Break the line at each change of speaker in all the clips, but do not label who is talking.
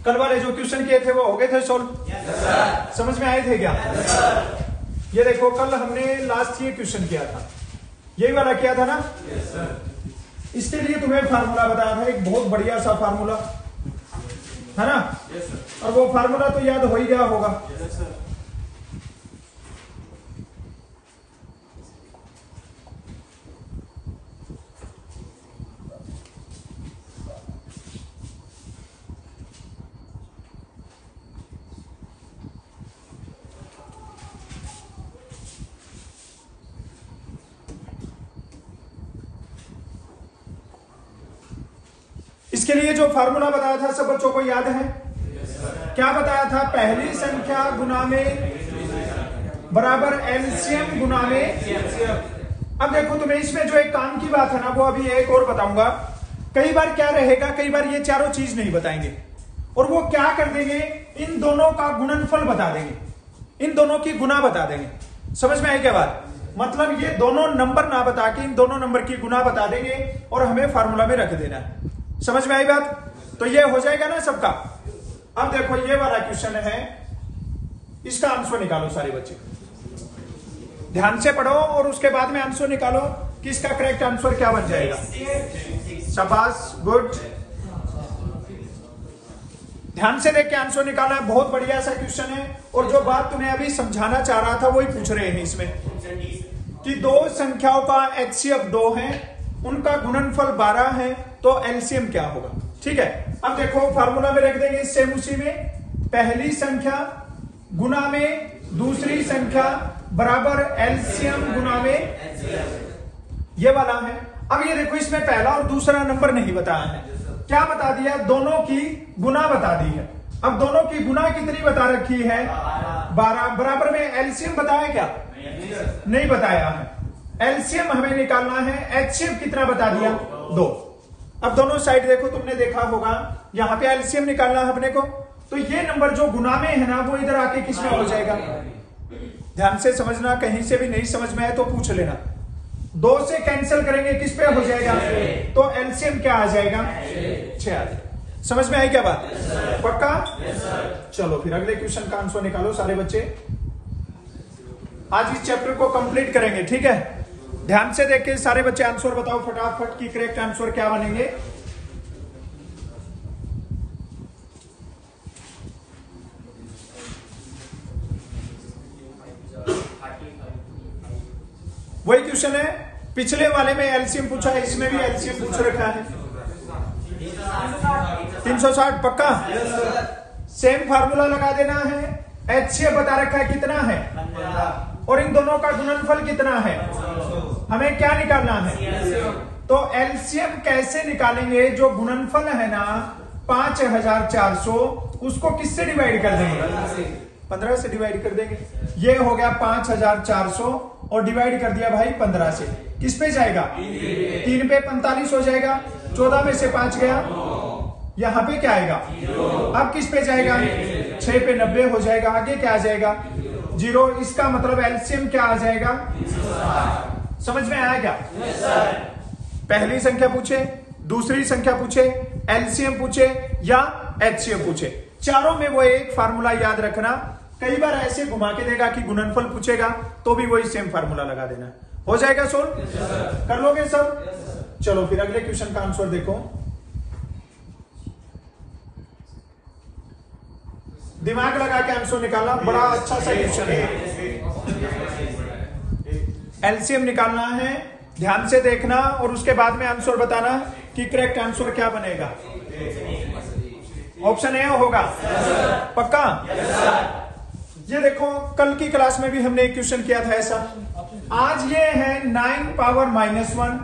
कल वाले जो क्वेश्चन किए थे वो हो गए थे सोल्व? समझ में आए थे क्या? ये देखो कल हमने लास्ट ये क्वेश्चन किया था, यही वाला किया था ना। इसके लिए तुम्हें फार्मूला बताया था, एक बहुत बढ़िया सा फार्मूला है ना। और वो फार्मूला तो याद हो ही गया होगा। इसके लिए जो फार्मूला बताया था सब बच्चों को याद है? क्या बताया था? पहली संख्या गुना में बराबर एलसीएम गुना में। अब देखो तुम्हें इसमें जो एक काम की बात है ना, वो अभी एक और बताऊंगा। कई बार क्या रहेगा, कई बार ये चारों चीज नहीं बताएंगे और वो क्या कर देंगे, इन दोनों का गुणनफल बता देंगे, इन दोनों की गुना बता देंगे। समझ में आई क्या बात? मतलब ये दोनों नंबर ना बता के इन दोनों नंबर की गुना बता देंगे और हमें फार्मूला में रख देना है। समझ में आई बात? तो ये हो जाएगा ना सबका। अब देखो ये वाला क्वेश्चन है, इसका आंसर निकालो सारे बच्चे, ध्यान से पढ़ो और उसके बाद में आंसर निकालो कि इसका करेक्ट आंसर क्या बन जाएगा। शाबाश, गुड। ध्यान से देख के आंसर निकालना है, बहुत बढ़िया सा क्वेश्चन है। और जो बात तुम्हें अभी समझाना चाह रहा था वही पूछ रहे हैं इसमें कि दो संख्याओं का एचसीएफ 2 है, उनका गुणनफल 12 है, तो एलसीएम क्या होगा। ठीक है, अब देखो फार्मूला में रख देंगे सेम उसी में, पहली संख्या गुना में दूसरी संख्या बराबर एलसीएम गुना में, ये वाला है। अब ये देखो इसमें पहला और दूसरा नंबर नहीं बताया है, क्या बता दिया? दोनों की गुना बता दी है। अब दोनों की गुना कितनी बता रखी है? 12। बराबर में एलसीएम बताया क्या? नहीं बताया है। एलसीएम हमें निकालना है, एचसीएफ कितना बता दिया? 2। अब दोनों साइड देखो, तुमने देखा होगा यहां पे एलसीएम निकालना है अपने को, तो ये नंबर जो गुना में है ना वो इधर आके किस में हो जाएगा? ध्यान से समझना, कहीं से भी नहीं समझ में आए तो पूछ लेना। 2 से कैंसिल करेंगे किस पे हो जाएगा? तो एलसीएम क्या आ जाएगा? 6 आ जाएगा। समझ में आई क्या बात? पक्का? चलो फिर अगले क्वेश्चन का आंसर निकालो सारे बच्चे। आज इस चैप्टर को कंप्लीट करेंगे, ठीक है। ध्यान से देख के सारे बच्चे आंसर बताओ फटाफट कि करेक्ट आंसर क्या बनेंगे। वही क्वेश्चन है, पिछले वाले में एलसीएम पूछा है, इसमें भी एलसीएम पूछ रखा है। 360 पक्का? सेम फार्मूला लगा देना है। एचसीएफ बता रखा है कितना है और इन दोनों का गुणनफल कितना है, हमें क्या निकालना है? तो एलसीएम कैसे निकालेंगे? जो गुणनफल है ना 5400, उसको किससे डिवाइड कर देंगे? 15 से डिवाइड कर देंगे। ये हो गया 5400 और डिवाइड कर दिया भाई 15 से, किस पे जाएगा? 3 पे 45 हो जाएगा, 14 में से 5 गया, यहां पे क्या आएगा? अब किस पे जाएगा? 6 पे 90 हो जाएगा, आगे क्या आ जाएगा? 0। इसका मतलब एलसीएम क्या आ जाएगा? समझ में आया क्या? पहली संख्या पूछे, दूसरी संख्या पूछे, एलसीएम पूछे या एचसीएफ पूछे, चारों में वो एक फार्मूला याद रखना। कई बार ऐसे घुमा के देगा कि गुणनफल पूछेगा तो भी वही सेम फार्मूला लगा देना। हो जाएगा सोल्व? कर लोगे सब? चलो फिर अगले क्वेश्चन का आंसर देखो। दिमाग लगा के आंसर निकालना, बड़ा अच्छा सा क्वेश्चन है। एलसीएम निकालना है, ध्यान से देखना और उसके बाद में आंसर बताना कि करेक्ट आंसर क्या बनेगा। ऑप्शन ए होगा? पक्का? ये देखो कल की क्लास में भी हमने एक क्वेश्चन किया था ऐसा। आज ये है 9 पावर -1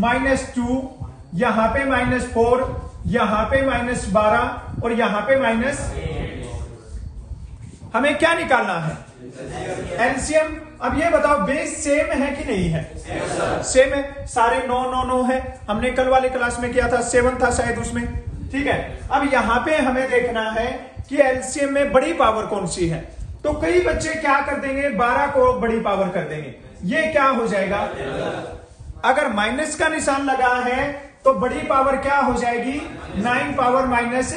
-2, यहां पे -4, यहां पे -12 और यहां पे हमें क्या निकालना है? एलसीएम। अब ये बताओ बेस सेम है कि नहीं है? सेम है, सारे 9 9 9 है। हमने कल वाले क्लास में किया था, 7 था शायद उसमें, ठीक है। अब यहां पे हमें देखना है कि एलसीएम में बड़ी पावर कौन सी है। तो कई बच्चे क्या कर देंगे, 12 को बड़ी पावर कर देंगे। ये क्या हो जाएगा? अगर माइनस का निशान लगा है तो बड़ी पावर क्या हो जाएगी 9 पावर -1।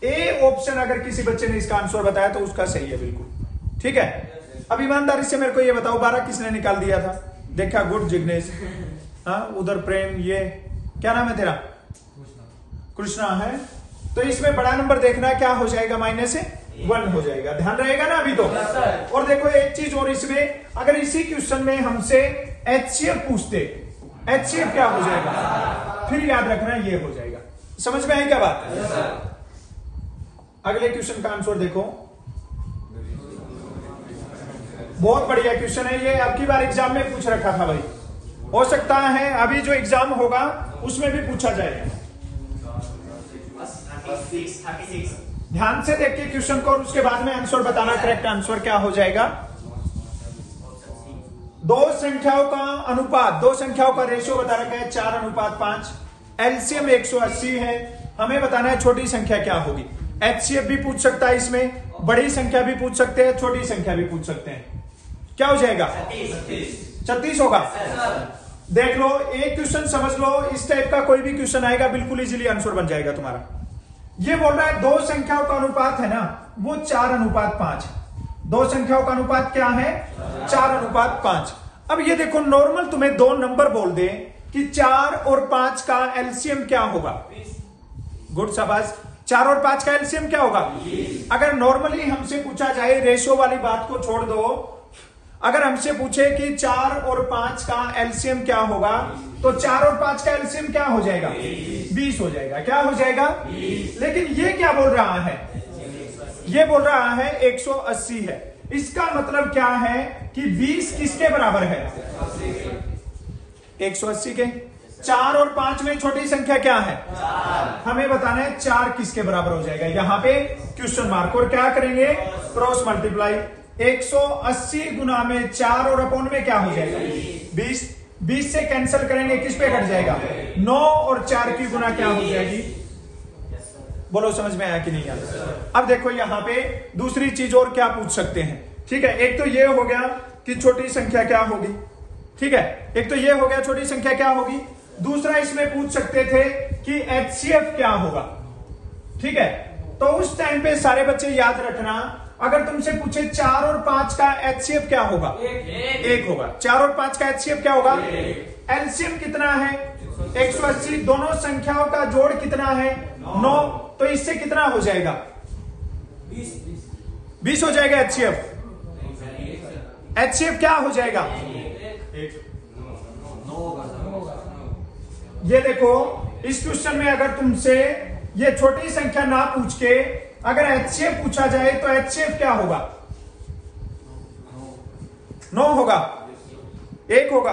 ए ऑप्शन अगर किसी बच्चे ने इसका आंसर बताया तो उसका सही है बिल्कुल। ठीक है, अब ईमानदारी से मेरे को ये बताओ 12 किसने निकाल दिया था? देखा, गुड जिग्नेश। हाँ, उधर प्रेम, ये क्या नाम है तेरा? कृष्णा है। तो इसमें बड़ा नंबर देखना क्या हो जाएगा, -1 हो जाएगा। ध्यान रहेगा ना अभी तो। और देखो एक चीज और, इसमें अगर इसी क्वेश्चन में हमसे HCF पूछते, HCF क्या हो जाएगा, फिर याद रखना ये हो जाएगा। समझ में आई क्या बात? अगले क्वेश्चन का आंसर देखो, बहुत बढ़िया क्वेश्चन है ये, अब की बार एग्जाम में पूछ रखा था भाई, हो सकता है अभी जो एग्जाम होगा उसमें भी पूछा जाएगा। ध्यान से देखिए क्वेश्चन को और उसके बाद में आंसर बताना, करेक्ट आंसर क्या हो जाएगा। दो संख्याओं का अनुपात, दो संख्याओं का रेशियो बता रखा है 4:5, एलसीएम 180 है, हमें बताना है छोटी संख्या क्या होगी। HCF भी पूछ सकता है इसमें, बड़ी संख्या भी पूछ सकते हैं, छोटी संख्या भी पूछ सकते हैं। क्या हो जाएगा? 36 होगा। देख लो, एक क्वेश्चन समझ लो, इस टाइप का कोई भी क्वेश्चन आएगा बिल्कुल इजीली आंसर बन जाएगा तुम्हारा। ये बोल रहा है दो संख्याओं का अनुपात है ना, वो 4:5। दो संख्याओं का अनुपात क्या है? 4:5। अब ये देखो, नॉर्मल तुम्हें दो नंबर बोल दे कि 4 और 5 का एलसीएम क्या होगा। गुड, शाबाश। 4 और 5 का एलसीएम क्या होगा? अगर नॉर्मली हमसे पूछा जाए, रेशियो वाली बात को छोड़ दो, अगर हमसे पूछे कि 4 और 5 का एलसीएम क्या होगा, तो 4 और 5 का एलसीएम क्या हो जाएगा? 20 हो जाएगा। क्या हो जाएगा? 20। लेकिन ये क्या बोल रहा है? ये बोल रहा है 180 है। इसका मतलब क्या है कि 20 किसके बराबर है? 180 के। 4 और 5 में छोटी संख्या क्या है? 4। हमें बताना है 4 किसके बराबर हो जाएगा। यहां पे क्वेश्चन मार्क, और क्या करेंगे? Cross multiply. 180 गुना में 4 और अपॉन में क्या हो जाएगा? 20। 20 से कैंसिल करेंगे, किस पे कट जाएगा? 9 और 4 की गुना क्या हो जाएगी? बोलो, समझ में आया कि नहीं आया? अब देखो यहां पे दूसरी चीज और क्या पूछ सकते हैं। ठीक है, एक तो ये हो गया कि छोटी संख्या क्या होगी। ठीक है, एक तो ये हो गया छोटी संख्या क्या होगी। दूसरा इसमें पूछ सकते थे कि HCF क्या होगा। ठीक है, तो उस टाइम पे सारे बच्चे याद रखना, अगर तुमसे पूछे 4 और 5 का HCF क्या होगा? 1 होगा। 4 और 5 का HCF क्या होगा? एलसीएम कितना है? 180। दोनों संख्याओं का जोड़ कितना है? 9। तो इससे कितना हो जाएगा? 20 हो जाएगा HCF। HCF क्या हो जाएगा? ये देखो, इस क्वेश्चन में अगर तुमसे ये छोटी संख्या ना पूछ के अगर HCF पूछा जाए तो HCF क्या होगा? 9 होगा, 1 होगा।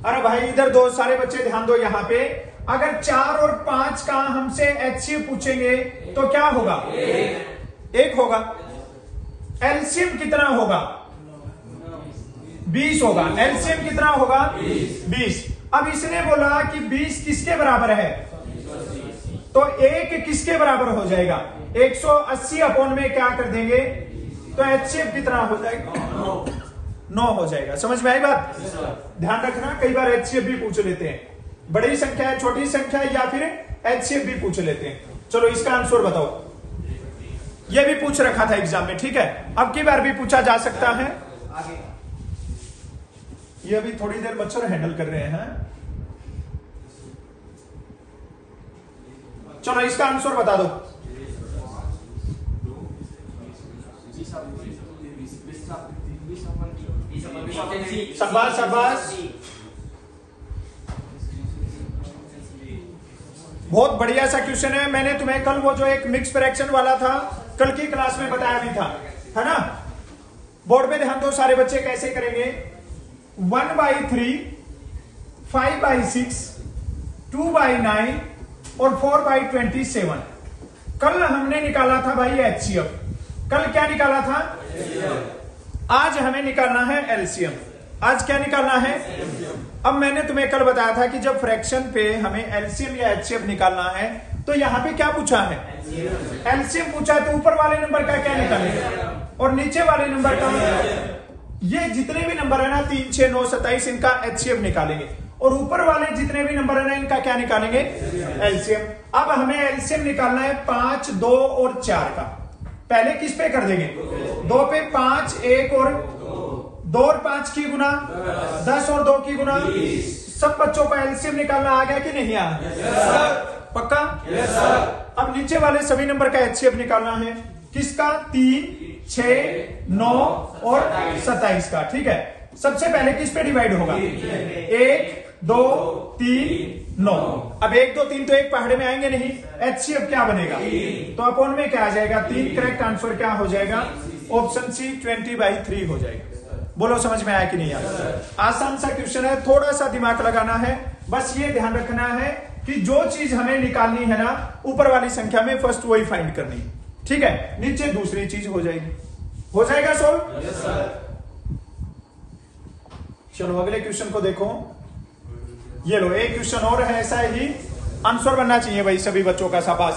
अरे भाई इधर दो सारे बच्चे ध्यान दो, यहां पे अगर 4 और 5 का हमसे HCF पूछेंगे तो क्या होगा? 1 होगा। एलसीएम कितना होगा? 20 होगा। एलसीएम कितना होगा? 20। अब इसने बोला कि 20 किसके बराबर है, तो 1 किसके बराबर हो जाएगा? 180 अपॉन में क्या कर देंगे, तो HCF कितना हो जाएगा? 9 हो जाएगा। समझ में आई बात? ध्यान रखना, कई बार HCF भी पूछ लेते हैं, बड़ी संख्या है, छोटी संख्या है, या फिर HCF भी पूछ लेते हैं। चलो इसका आंसर बताओ। यह भी पूछ रखा था एग्जाम में। ठीक है, अब की बार भी पूछा जा सकता है। ये अभी थोड़ी देर मच्छर हैंडल कर रहे हैं। चलो इसका आंसर बता दो। शाबाश शाबाश, बहुत बढ़िया सा क्वेश्चन है। मैंने तुम्हें कल वो जो एक मिक्स फ्रैक्शन वाला था कल की क्लास में बताया भी था, है ना। बोर्ड पे ध्यान दो सारे बच्चे, कैसे करेंगे। 1/3, 5/6, 2/9 और 4/27। कल हमने निकाला था भाई HCF। कल क्या निकाला था? आज हमें निकालना है एलसीएम। आज क्या निकालना है? अब मैंने तुम्हें कल बताया था कि जब फ्रैक्शन पे हमें एलसीएम या HCF निकालना है तो यहां पे क्या पूछा है? एलसीएम पूछा है, तो ऊपर वाले नंबर का क्या निकालेंगे और नीचे वाले नंबर का, ये जितने भी नंबर है ना 3, 6, 9, 27, इनका HCF निकालेंगे। और ऊपर वाले जितने भी नंबर है ना इनका क्या निकालेंगे, एलसीएम। अब हमें एलसीएम निकालना है 5, 2 और 4 का। पहले किस पे कर देंगे, 2 पे 5, 1 और 2 और 5 की गुना 10 और 2 की गुना। सब बच्चों का एलसीएम निकालना आ गया कि नहीं आया? पक्का? अब नीचे वाले सभी नंबर का एचसीएफ निकालना है। किसका? 3, 6, 9 और 27 का। ठीक है, सबसे पहले किस पे डिवाइड होगा? 1, 2, 3, 9। अब 1, 2, 3 तो एक पहाड़े में आएंगे नहीं, एचसीएफ क्या बनेगा? तो अपॉन में क्या आ जाएगा? 3। करेक्ट आंसर क्या हो जाएगा? ऑप्शन सी 20/3 हो जाएगा। बोलो समझ में आया कि नहीं आया? आसान सा क्वेश्चन है, थोड़ा सा दिमाग लगाना है। बस ये ध्यान रखना है कि जो चीज हमें निकालनी है ना ऊपर वाली संख्या में, फर्स्ट वही फाइंड करनी। ठीक है, नीचे दूसरी चीज हो जाएगी। हो जाएगा सोल्व?
Yes sir.
चलो अगले क्वेश्चन को देखो। ये लो, एक क्वेश्चन और है ऐसा ही, आंसर बनना चाहिए भाई सभी बच्चों का। शाबाश,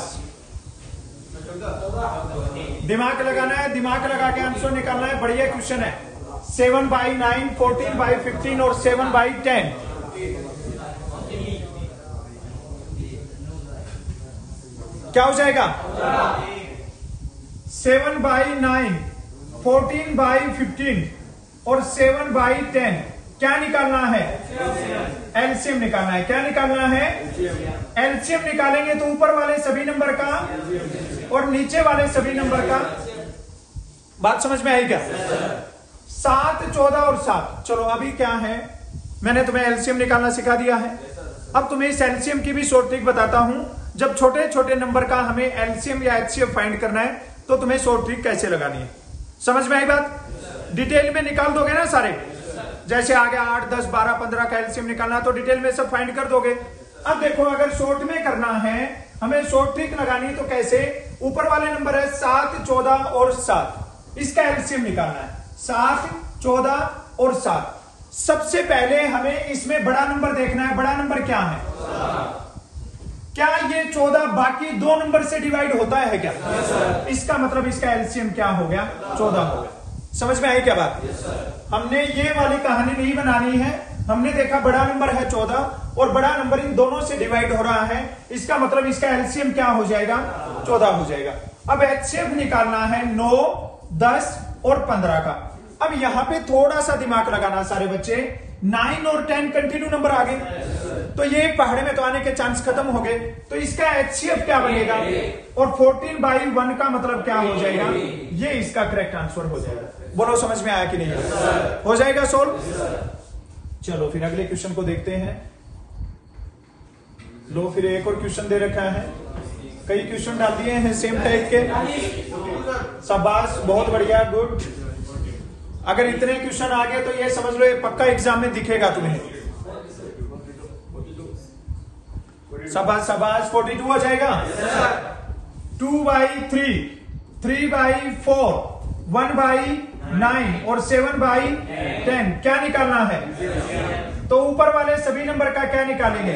दिमाग लगाना है, दिमाग लगा के आंसर निकालना है। बढ़िया क्वेश्चन है। 7/9, 14/15 और 7/10। क्या हो जाएगा? 7/9, 14/15 और 7/10। क्या निकालना है? एलसीएम निकालना है। क्या निकालना है? एलसीएम निकालेंगे तो ऊपर वाले सभी नंबर का और नीचे वाले सभी नंबर का। बात समझ में आई क्या? 7, 14 और 7। चलो अभी क्या है, मैंने तुम्हें एलसीएम निकालना सिखा दिया है। अब तुम्हें इस एलसीएम की भी शॉर्ट ट्रिक बताता हूं। जब छोटे छोटे नंबर का हमें एलसीएम या एचसीएफ फाइंड करना है तो तुम्हें शॉर्ट ट्रिक कैसे लगानी है। समझ में आई बात? डिटेल में निकाल दोगे ना सारे, जैसे आगे 8, 10, 12, 15 का एलसीएम निकालना तो डिटेल में सब फाइंड कर दोगे। अब देखो, अगर शॉर्ट में करना है, हमें शॉर्ट ट्रिक लगानी तो कैसे? ऊपर वाले नंबर है 7, 14 और 7, इसका एलसीएम निकालना है। 7, 14 और 7। सबसे पहले हमें इसमें बड़ा नंबर देखना है। बड़ा नंबर क्या है? क्या ये 14 बाकी दो नंबर से डिवाइड होता है क्या? इसका मतलब इसका एलसीएम क्या हो गया? 14 हो गया। समझ में आई क्या बात? हमने ये वाली कहानी नहीं बनानी है। हमने देखा बड़ा नंबर है 14 और बड़ा नंबर इन दोनों से डिवाइड हो रहा है, इसका मतलब इसका एलसीएम क्या हो जाएगा? 14 हो जाएगा। अब एचसीएफ निकालना है 9, 10 और 15 का। अब यहां पे थोड़ा सा दिमाग लगाना सारे बच्चे। 9 और 10 कंटिन्यू नंबर आ गए तो ये पहाड़े में तो आने के चांस खत्म हो गए, तो इसका एचसीएफ क्या बनेगा? और 14/1 का मतलब क्या हो जाएगा? ये इसका करेक्ट आंसर हो जाएगा। बोलो समझ में आया कि नहीं? हो जाएगा सोल्व? चलो फिर अगले क्वेश्चन को देखते हैं। लो फिर एक और क्वेश्चन दे रखा है, कई क्वेश्चन डाल दिए हैं सेम टाइप के। शाबाश, बहुत बढ़िया, गुड। अगर इतने क्वेश्चन आ गए तो ये समझ लो ये पक्का एग्जाम में दिखेगा तुम्हें। शाबाश शाबाश। 42 हो जाएगा। 2/3, 3/4, 1/9 और 7/10। क्या निकालना है? तो ऊपर वाले सभी नंबर का क्या निकालेंगे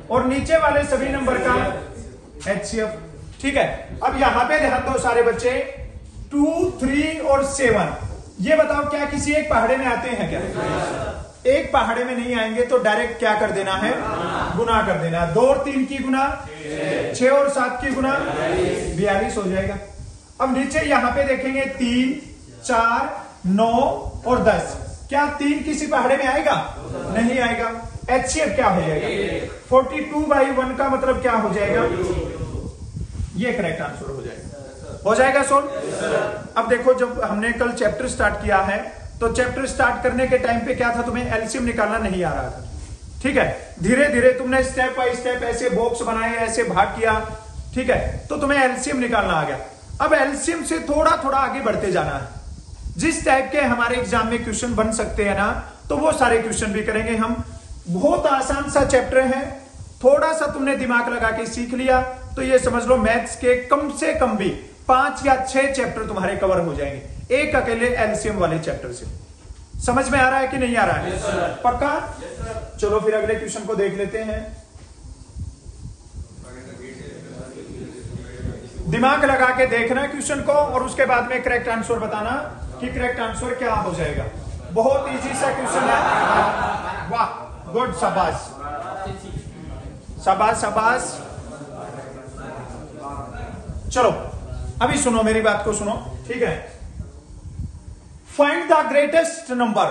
और नीचे वाले सभी नंबर का एचसीएफ। ठीक है, अब यहां पे ध्यान दो सारे बच्चे। 2, 3 और 7, ये बताओ क्या किसी एक पहाड़े में आते हैं क्या? एक पहाड़े में नहीं आएंगे तो डायरेक्ट क्या कर देना है? गुना कर देना है। 2 और 3 की गुना 6 और 7 की गुना 42 हो जाएगा। अब नीचे यहां पे देखेंगे 3, 4, 9 और 10। क्या 3 किसी पहाड़े में आएगा? नहीं आएगा। एचसीएफ क्या हो जाएगा? 42/1 का मतलब क्या हो जाएगा? ये करेक्ट आंसर हो जाएगा। हो जाएगा सोल्व? अब देखो, जब हमने कल चैप्टर स्टार्ट किया है तो चैप्टर स्टार्ट करने के टाइम पे क्या था, तुम्हें एलसीएम निकालना नहीं आ रहा था। ठीक है, धीरे धीरे तुमने स्टेप बाय स्टेप ऐसे बॉक्स बनाए, ऐसे भाग किया। ठीक है, तो तुम्हें एलसीएम निकालना आ गया। अब एलसीएम से थोड़ा थोड़ा आगे बढ़ते जाना है। जिस टाइप के हमारे एग्जाम में क्वेश्चन बन सकते हैं ना, तो वो सारे क्वेश्चन भी करेंगे हम। बहुत आसान सा चैप्टर है, थोड़ा सा तुमने दिमाग लगा के सीख लिया तो ये समझ लो मैथ्स के कम से कम भी 5 या 6 चैप्टर तुम्हारे कवर हो जाएंगे एक अकेले एलसीएम वाले चैप्टर से। समझ में आ रहा है कि नहीं आ रहा है? पक्का? चलो फिर अगले क्वेश्चन को देख लेते हैं। दिमाग लगा के देखना क्वेश्चन को और उसके बाद में करेक्ट आंसर बताना कि करेक्ट आंसर क्या हो जाएगा। बहुत इजी सा क्वेश्चन है। वाह, गुड, शाबाश शाबाश शाबाश। चलो अभी सुनो, मेरी बात को सुनो, ठीक है। फाइंड द ग्रेटेस्ट नंबर,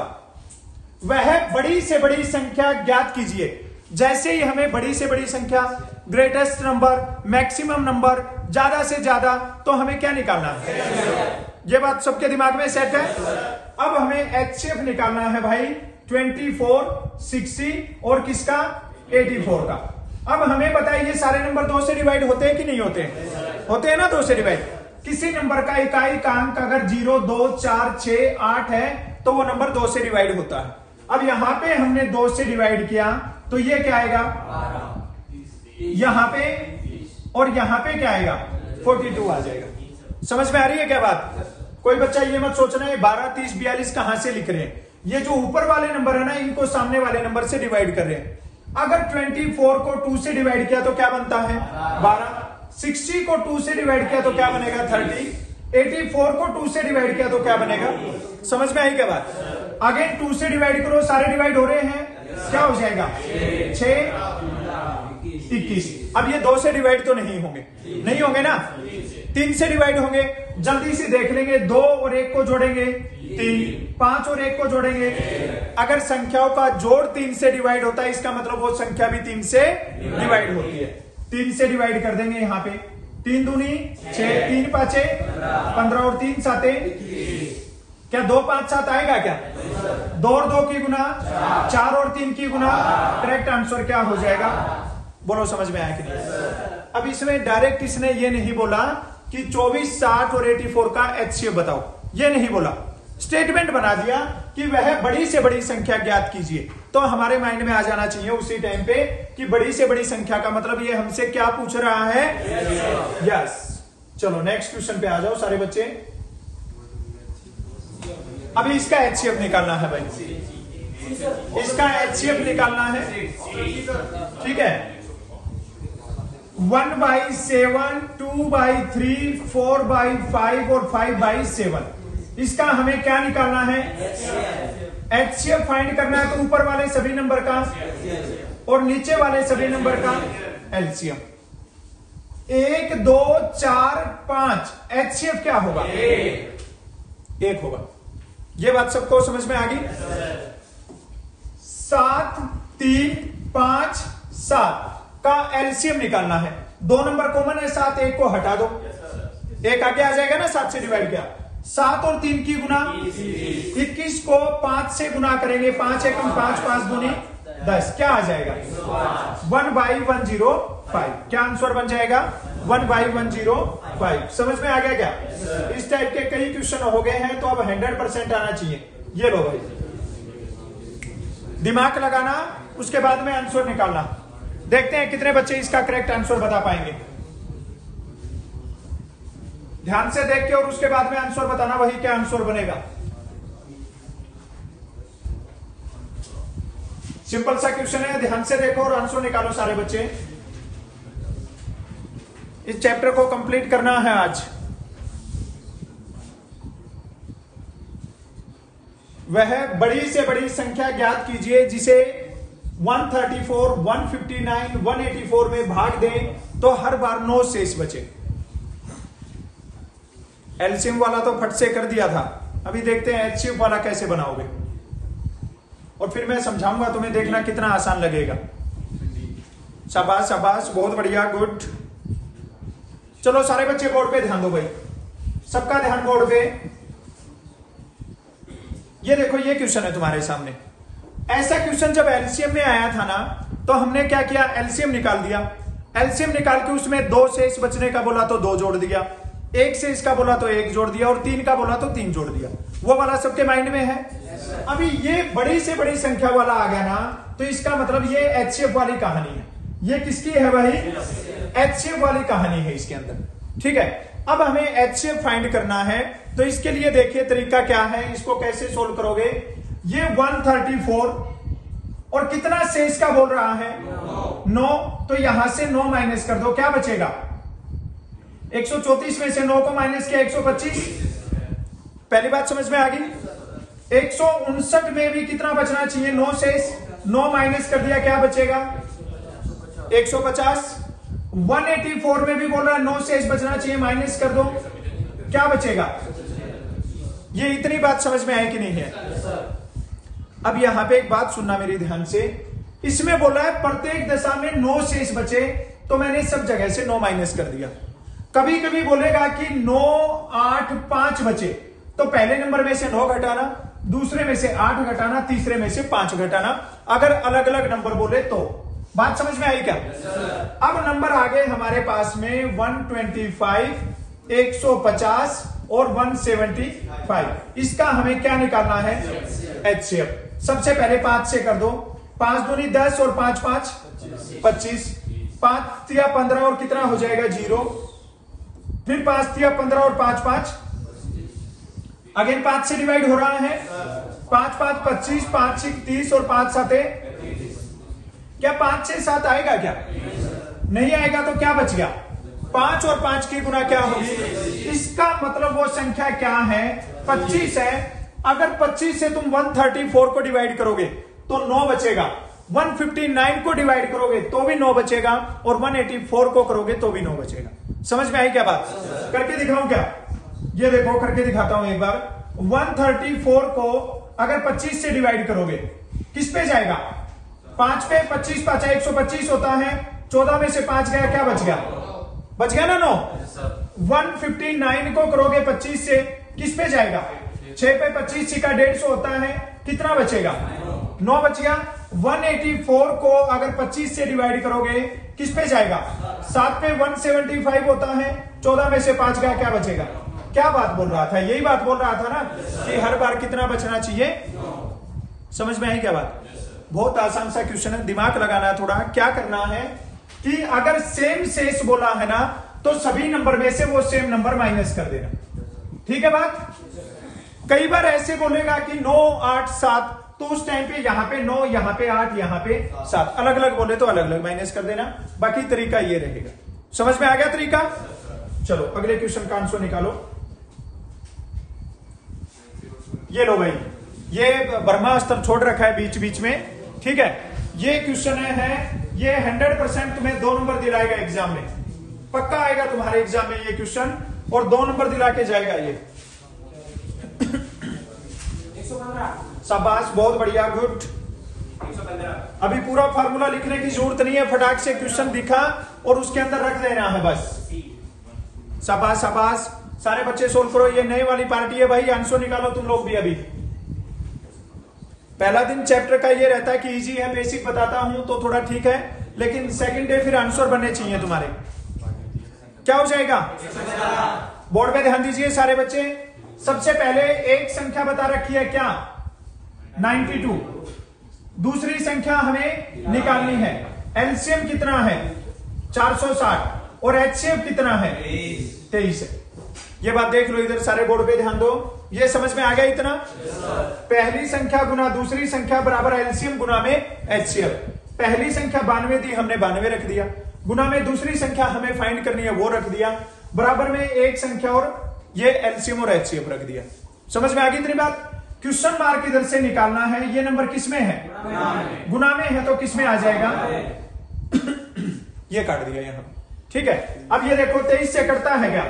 वह बड़ी से बड़ी संख्या ज्ञात कीजिए। जैसे ही हमें बड़ी से बड़ी संख्या, ग्रेटेस्ट नंबर, मैक्सिमम नंबर, ज्यादा से ज्यादा, तो हमें क्या निकालना है? ये बात सबके दिमाग में सेट है। अब हमें एचसीएफ निकालना है भाई 24, 60 और किसका 84 का। अब हमें बताइए ये सारे नंबर 2 से डिवाइड होते हैं कि नहीं होते? होते हैं ना 2 से डिवाइड। किसी नंबर का इकाई का अंक अगर 0, 2, 4, 6, 8 है तो वो नंबर 2 से डिवाइड होता है। अब यहां पे हमने 2 से डिवाइड किया तो ये क्या आएगा? यहां पे और यहां पे क्या आएगा? 42 आ जाएगा। समझ में आ रही है क्या बात? कोई बच्चा ये मत सोचना है 12, 30, 42 कहां से लिख रहे हैं। ये जो ऊपर वाले नंबर है ना, इनको सामने वाले नंबर से डिवाइड कर रहे हैं। अगर 24 को 2 से डिवाइड किया तो क्या बनता है? 12। 60 को 2 से डिवाइड किया तो क्या बनेगा? 30। 84 को 2 से डिवाइड किया तो क्या बनेगा? समझ में आई क्या बात? अगेन 2 से डिवाइड करो, सारे डिवाइड हो रहे हैं, क्या हो जाएगा? 6, 21। अब ये 2 से डिवाइड तो नहीं होंगे, नहीं होंगे ना। 3 से डिवाइड होंगे, जल्दी से देख लेंगे। 2 और 1 को जोड़ेंगे 3, 5 और 1 को जोड़ेंगे। अगर संख्याओं का जोड़ 3 से डिवाइड होता है, इसका मतलब वो संख्या भी 3 से डिवाइड होती है। 3 से डिवाइड कर देंगे यहाँ पे, 3 दूनी 6, 3 पांचे 15 और 3 साते, क्या 2 5 7 आएगा क्या? 2 और 2 की गुना, 4 और 3 की गुना। करेक्ट आंसर क्या हो जाएगा? बोलो समझ में आया कि नहीं? अब इसमें डायरेक्ट इसने ये नहीं बोला कि 24, 60 और 84 का एचसीएफ बताओ, ये नहीं बोला। स्टेटमेंट बना दिया कि वह बड़ी से बड़ी संख्या ज्ञात कीजिए। तो हमारे माइंड में आ जाना चाहिए उसी टाइम पे कि बड़ी से बड़ी संख्या का मतलब ये हमसे क्या पूछ रहा है? यस। चलो नेक्स्ट क्वेश्चन पे आ जाओ सारे बच्चे। अभी इसका एचसीएफ निकालना है भाई, इसका एचसीएफ निकालना है, ठीक है। 1/7, 2/3, 4/5 और 5/7, इसका हमें क्या निकालना है? एचसीएफ फाइंड करना है। तो ऊपर वाले सभी नंबर का और नीचे वाले सभी नंबर का एलसीएम। 1, 2, 4, 5, एचसीएफ क्या होगा? 1 होगा। ये बात सबको समझ में आ गई? 7, 3, 5, 7 का एलसीएम निकालना है। 2 नंबर कॉमन है, 7, 1 को हटा दो, 1 आगे आ जाएगा ना, 7 से डिवाइड किया। 7 और 3 की गुना, 21 को 5 से गुना करेंगे, 5 1 5, 5 दूनी 10, क्या आ जाएगा? 1/105। क्या आंसर बन जाएगा? 1/105। समझ में आ गया क्या? इस टाइप के कई क्वेश्चन हो गए हैं, तो अब 100% आना चाहिए। ये लो भाई, दिमाग लगाना, उसके बाद में आंसर निकालना। देखते हैं कितने बच्चे इसका करेक्ट आंसर बता पाएंगे। ध्यान से देख के और उसके बाद में आंसर बताना, वही क्या आंसर बनेगा। सिंपल सा क्वेश्चन है, ध्यान से देखो और आंसर निकालो सारे बच्चे। इस चैप्टर को कंप्लीट करना है आज। वह बड़ी से बड़ी संख्या ज्ञात कीजिए जिसे 134, 159, 184 में भाग दें तो हर बार 9 शेष बचे। एलसीएम वाला तो फट से कर दिया था, अभी देखते हैं एचसीएफ वाला कैसे बनाओगे, और फिर मैं समझाऊंगा तुम्हें, देखना कितना आसान लगेगा। शाबाश शाबाश, बहुत बढ़िया, गुड। चलो सारे बच्चे बोर्ड पे ध्यान दो भाई, सबका ध्यान बोर्ड पे। ये देखो, ये क्वेश्चन है तुम्हारे सामने। ऐसा क्वेश्चन जब एलसीएम में आया था ना, तो हमने क्या किया? एलसीएम निकाल दिया। एलसीएम निकाल के उसमें 2 शेष बचने का बोला तो 2 जोड़ दिया, 1 शेष का बोला तो 1 जोड़ दिया, और 3 का बोला तो 3 जोड़ दिया। वो वाला सबके माइंड में है। अभी ये बड़ी से बड़ी संख्या वाला आ गया ना, तो इसका मतलब ये एचसीएफ वाली कहानी है। ये किसकी है भाई? एचसीएफ वाली कहानी है इसके अंदर, ठीक है। अब हमें एचसीएफ फाइंड करना है, तो इसके लिए देखिए तरीका क्या है, इसको कैसे सोल्व करोगे। ये 134 और कितना शेष का बोल रहा है? 9। तो यहां से 9 माइनस कर दो, क्या बचेगा? 134 में से 9 को माइनस किया, 125। पहली बात समझ में आ गई। 159 में भी कितना बचना चाहिए? 9 शेष। 9 माइनस कर दिया, क्या बचेगा? 150। 184 में भी बोल रहा है 9 शेष बचना चाहिए, माइनस कर दो, क्या बचेगा? ये इतनी बात समझ में आई कि नहीं है? अब यहां पे एक बात सुनना मेरी ध्यान से, इसमें बोला है प्रत्येक दशा में 9 शेष बचे, तो मैंने सब जगह से 9 माइनस कर दिया। कभी कभी बोलेगा कि 9, 8, 5 बचे, तो पहले नंबर में से 9 घटाना, दूसरे में से 8 घटाना, तीसरे में से 5 घटाना, अगर अलग अलग नंबर बोले तो। बात समझ में आई क्या? अब नंबर आ गए हमारे पास में 125, 150 और 175। इसका हमें क्या निकालना है? HCF। सबसे पहले 5 से कर दो, 5 दूनी 10 और 5 5 25, 5 या 15 और कितना हो जाएगा? 0। फिर 5 या 15 और 5 5, अगेन 5 से डिवाइड हो रहा है, 5 5 25, 5 6 30 और 5 7 क्या 5 से 7 आएगा? क्या नहीं आएगा? तो क्या बच गया? 5 और 5 की गुना क्या होगी? इसका मतलब वो संख्या क्या है? 25 है। अगर 25 से तुम 134 को डिवाइड करोगे तो 9 बचेगा, 159 को डिवाइड करोगे तो भी 9 बचेगा, और 184 को करोगे तो भी 9 बचेगा। समझ में आई क्या बात? करके दिखाऊं क्या? ये देखो, करके दिखाता हूं एक बार। 134 को अगर 25 से डिवाइड करोगे किस पे जाएगा? 5 पे। 25 5 125 होता है, 14 में से 5 गया, क्या बच गया? बच गया ना 9। 159 को करोगे 25 से, किस पे जाएगा? 6 पे। 25 का 150 होता है, कितना बचेगा? 9 बच गया। 184 को अगर 25 से डिवाइड करोगे किस पे जाएगा? 7 पे। 175 होता है, 14 में से 5 गया, क्या बचेगा? क्या बात बोल रहा था? यही बात बोल रहा था ना कि हर बार कितना बचना चाहिए। समझ में आई क्या बात? बहुत आसान सा क्वेश्चन है, दिमाग लगाना है थोड़ा। क्या करना है कि अगर सेम शेष बोला है ना, तो सभी नंबर में से वो सेम नंबर माइनस कर देना। ठीक है बात? कई बार ऐसे बोलेगा कि 9 8 7, तो उस टाइम पे यहां पे 9, यहां पे 8, यहां पे 7, अलग अलग बोले तो अलग अलग माइनस कर देना। बाकी तरीका ये रहेगा। समझ में आ गया तरीका? चलो अगले क्वेश्चन का आंसर निकालो। ये लो भाई, ये ब्रह्मास्त्र छोड़ रखा है बीच बीच में। ठीक है, ये क्वेश्चन है, ये 100% तुम्हें 2 नंबर दिलाएगा एग्जाम में, पक्का आएगा तुम्हारे एग्जाम में ये क्वेश्चन, और 2 नंबर दिला के जाएगा ये। शाबाश, बहुत बढ़िया, गुड। अभी पूरा फार्मूला लिखने की जरूरत नहीं है, फटाक से क्वेश्चन दिखा और उसके अंदर रख देना है बस। शाबाश शाबाश, सारे बच्चे सोल्व करो। ये नई वाली पार्टी है भाई, आंसर निकालो तुम लोग भी। अभी पहला दिन चैप्टर का ये रहता है कि इजी है, बेसिक बताता हूं तो थोड़ा ठीक है, लेकिन सेकंड डे फिर आंसर बनने चाहिए तुम्हारे। क्या हो जाएगा? बोर्ड पे ध्यान दीजिए सारे बच्चे। सबसे पहले एक संख्या बता रखी है, क्या? 92। दूसरी संख्या हमें निकालनी है, एलसीएम कितना है? 460, और एचसीएफ कितना है? 23 है। ये बात देख लो इधर, सारे बोर्ड पे ध्यान दो। ये समझ में आ गया इतना? पहली संख्या गुना दूसरी संख्या बराबर एलसीएम गुना में एचसीएफ। पहली संख्या 92 दी, हमने 92 रख दिया, गुना में दूसरी संख्या हमें फाइंड करनी है, वो रख दिया, बराबर में एक संख्या और ये एलसीएम और एचसीएफ रख दिया। समझ में आ गई इतनी बात? क्वेश्चन मार्क इधर से निकालना है, ये नंबर किसमें है? गुना में है, तो किसमें आ जाएगा? ये काट दिया यहां। ठीक है, अब ये देखो 23 से कटता है क्या?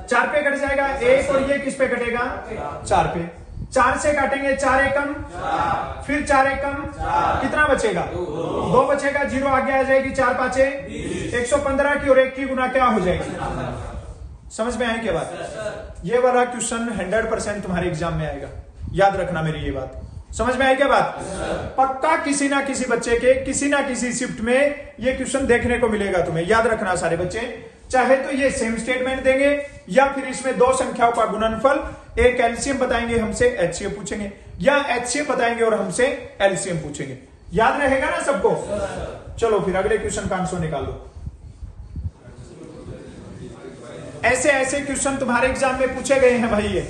4 पे कट जाएगा एक, और ये किस पे कटेगा? 4 पे। 4 से काटेंगे 4 एकम, फिर 4 एकम, कितना बचेगा? 2 बचेगा, 0 आगे आ जाएगी, 4 5 115 की, और 1 की गुना क्या हो जाएगी? समझ में आए क्या बात? ये वाला क्वेश्चन 100% तुम्हारे एग्जाम में आएगा, याद रखना मेरी ये बात। समझ में आई क्या बात? पक्का किसी ना किसी बच्चे के किसी ना किसी शिफ्ट में ये क्वेश्चन देखने को मिलेगा तुम्हें, याद रखना सारे बच्चे। चाहे तो ये सेम स्टेटमेंट देंगे, या फिर इसमें 2 संख्याओं का गुणनफल, एक एलसीएम बताएंगे हमसे, एचसीएफ पूछेंगे, या एचसीएफ बताएंगे और हमसे एलसीएम पूछेंगे। याद रहेगा ना सबको? चलो फिर अगले क्वेश्चन का आंसर निकाल लो। ऐसे ऐसे क्वेश्चन तुम्हारे एग्जाम में पूछे गए हैं भाई, ये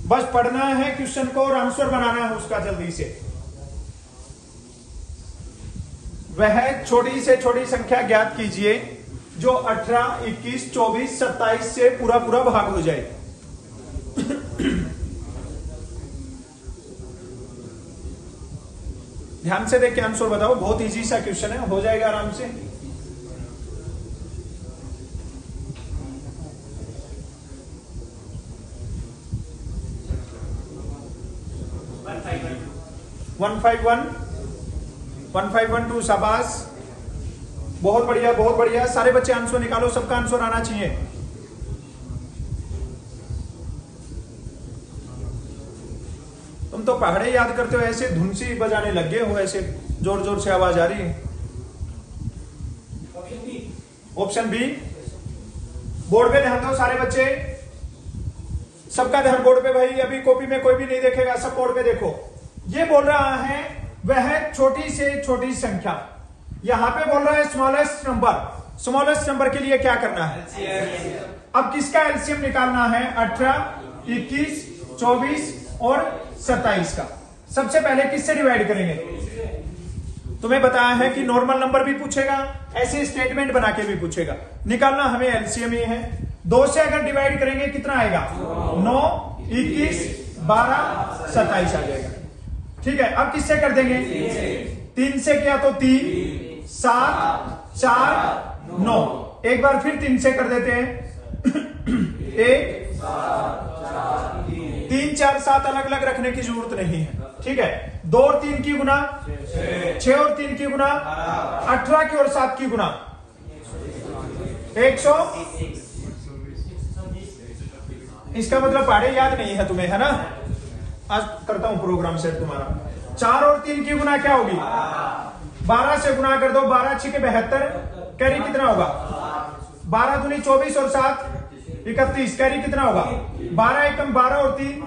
बस पढ़ना है क्वेश्चन को और आंसर बनाना है उसका जल्दी से। वह छोटी से छोटी संख्या ज्ञात कीजिए जो 18, 21, 24, 27 से पूरा पूरा भाग हो जाए। ध्यान से देख के आंसर बताओ, बहुत इजी सा क्वेश्चन है, हो जाएगा आराम से। वन फाइव वन टू, शाबाश, बहुत बढ़िया बहुत बढ़िया। सारे बच्चे आंसर निकालो, सबका आंसर आना चाहिए। तुम तो पहाड़े याद करते हो, ऐसे धुन सी बजाने लग गए हो, ऐसे जोर जोर से आवाज आ रही है। ऑप्शन बी, बोर्ड पे ध्यान दो सारे बच्चे, सबका ध्यान बोर्ड पे भाई, अभी कॉपी में कोई भी नहीं देखेगा, सब बोर्ड पे देखो। ये बोल रहा है वह छोटी से छोटी संख्या, यहां पे बोल रहा है स्मॉलेस्ट नंबर। स्मॉलेस्ट नंबर के लिए क्या करना है? अब किसका एलसीएम निकालना है? 18, 21, 24 और 27 का। सबसे पहले किससे डिवाइड करेंगे? तुम्हें बताया है कि नॉर्मल नंबर भी पूछेगा, ऐसे स्टेटमेंट बना के भी पूछेगा। निकालना हमें एलसीएम ये है। 2 से अगर डिवाइड करेंगे कितना आएगा? 9, 21, 12, 27 आ जाएगा। ठीक है, अब किससे कर देंगे? 3 से किया तो 3, 7, 4, 9। एक बार फिर 3 से कर देते हैं। 1, 3, 4, 7 अलग अलग रखने की जरूरत नहीं है। ठीक है, 2 और 3 की गुना 6 और 3 की गुना 18 की और 7 की गुना 100। इसका मतलब पहाड़े याद नहीं है तुम्हें, है ना? आज करता हूं प्रोग्राम सेट तुम्हारा। 4 और 3 की गुना क्या होगी? 12 से गुना कर दो, 12 6 के 72, कैरी कितना होगा? 12 दूनी 24 और 7 31, कैरी कितना होगा? 12 एकम 12 और 3।